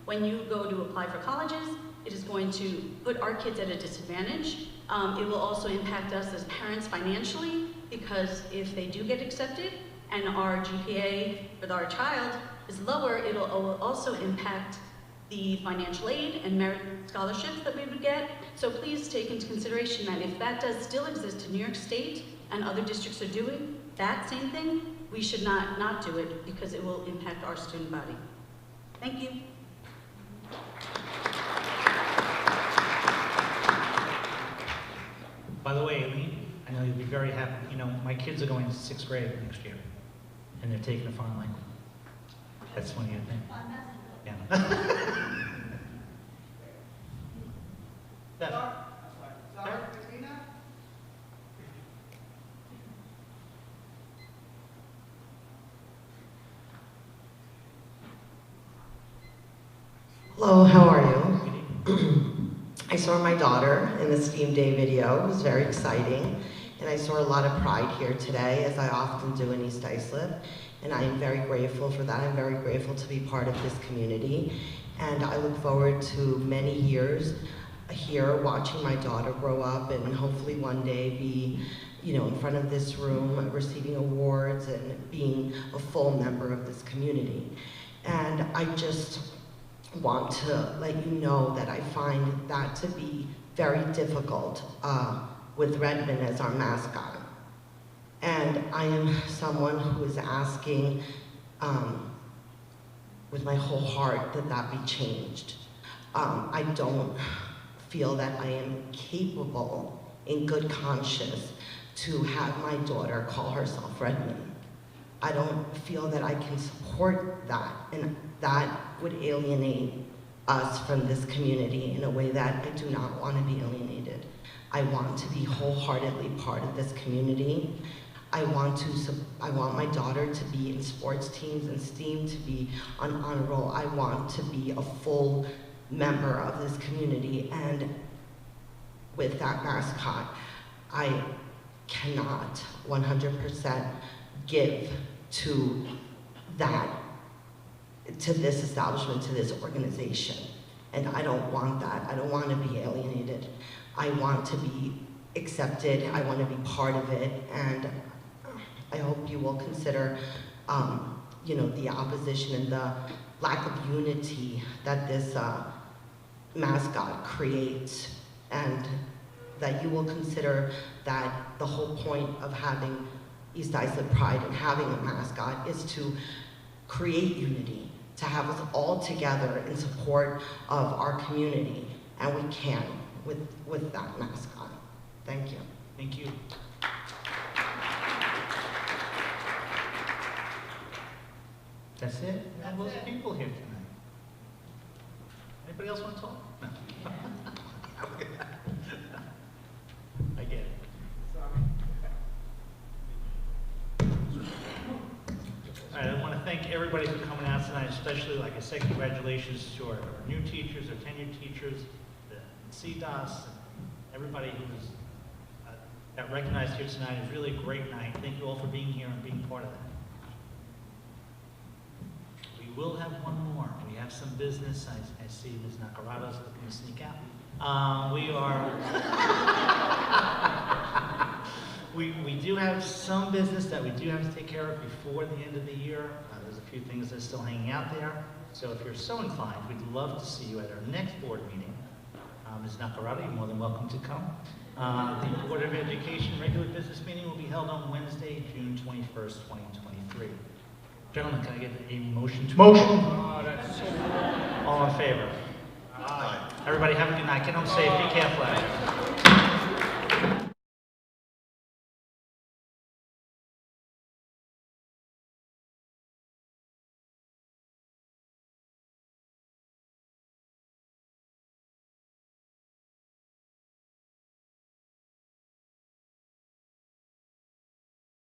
Speaker 10: when you go to apply for colleges, it is going to put our kids at a disadvantage. It will also impact us as parents financially, because if they do get accepted and our GPA with our child is lower, it will also impact the financial aid and merit scholarships that we would get. So please take into consideration that if that does still exist in New York State and other districts are doing that same thing, we should not do it, because it will impact our student body. Thank you.
Speaker 7: By the way, Aileen, I know you'll be very happy. You know, my kids are going to 6th grade next year, and they're taking a foreign language. That's funny, I think. Yeah.
Speaker 11: Hello, how are you? I saw my daughter in the STEAM Day video. It was very exciting. And I saw a lot of pride here today, as I often do in East Islip. And I am very grateful for that. I'm very grateful to be part of this community. And I look forward to many years here watching my daughter grow up and hopefully one day be, you know, in front of this room receiving awards and being a full member of this community. And I just want to let you know that I find that to be very difficult with Redmond as our mascot. And I am someone who is asking with my whole heart that that be changed. I don't feel that I am capable in good conscience to have my daughter call herself Redmond. I don't feel that I can support that, and that would alienate us from this community in a way that I do not want to be alienated. I want to be wholeheartedly part of this community. I want my daughter to be in sports teams and STEAM to be on honor roll. I want to be a full member of this community, and with that mascot, I cannot 100% give to that, to this establishment, to this organization. And I don't want that. I don't want to be alienated. I want to be accepted. I want to be part of it. And I hope you will consider you know, the opposition and the lack of unity that this mascot creates, and that you will consider that the whole point of having East Islip Pride and having a mascot is to create unity, to have us all together in support of our community, and we can with that mascot. Thank you.
Speaker 7: Thank you. That's it? And those people here tonight. Anybody else want to talk? No. I get it. All right, I want to thank everybody for coming out tonight, especially, like I said, congratulations to our new teachers, our tenured teachers, the CDOS, everybody who was got recognized here tonight. It was really a great night. Thank you all for being here and being part of that. We will have one more. We have some business. I see Ms. Nakarato's looking to sneak out. We do have some business that we do have to take care of before the end of the year. There's a few things that are still hanging out there. So if you're so inclined, we'd love to see you at our next board meeting. Ms. Nakarato, you're more than welcome to come. The Board of Education regular business meeting will be held on Wednesday, June 21st, 2023. Gentlemen, can I get a motion to
Speaker 5: Motion.
Speaker 7: All in favor? Aye. Everybody have a good night. Get home safe. Be careful out there.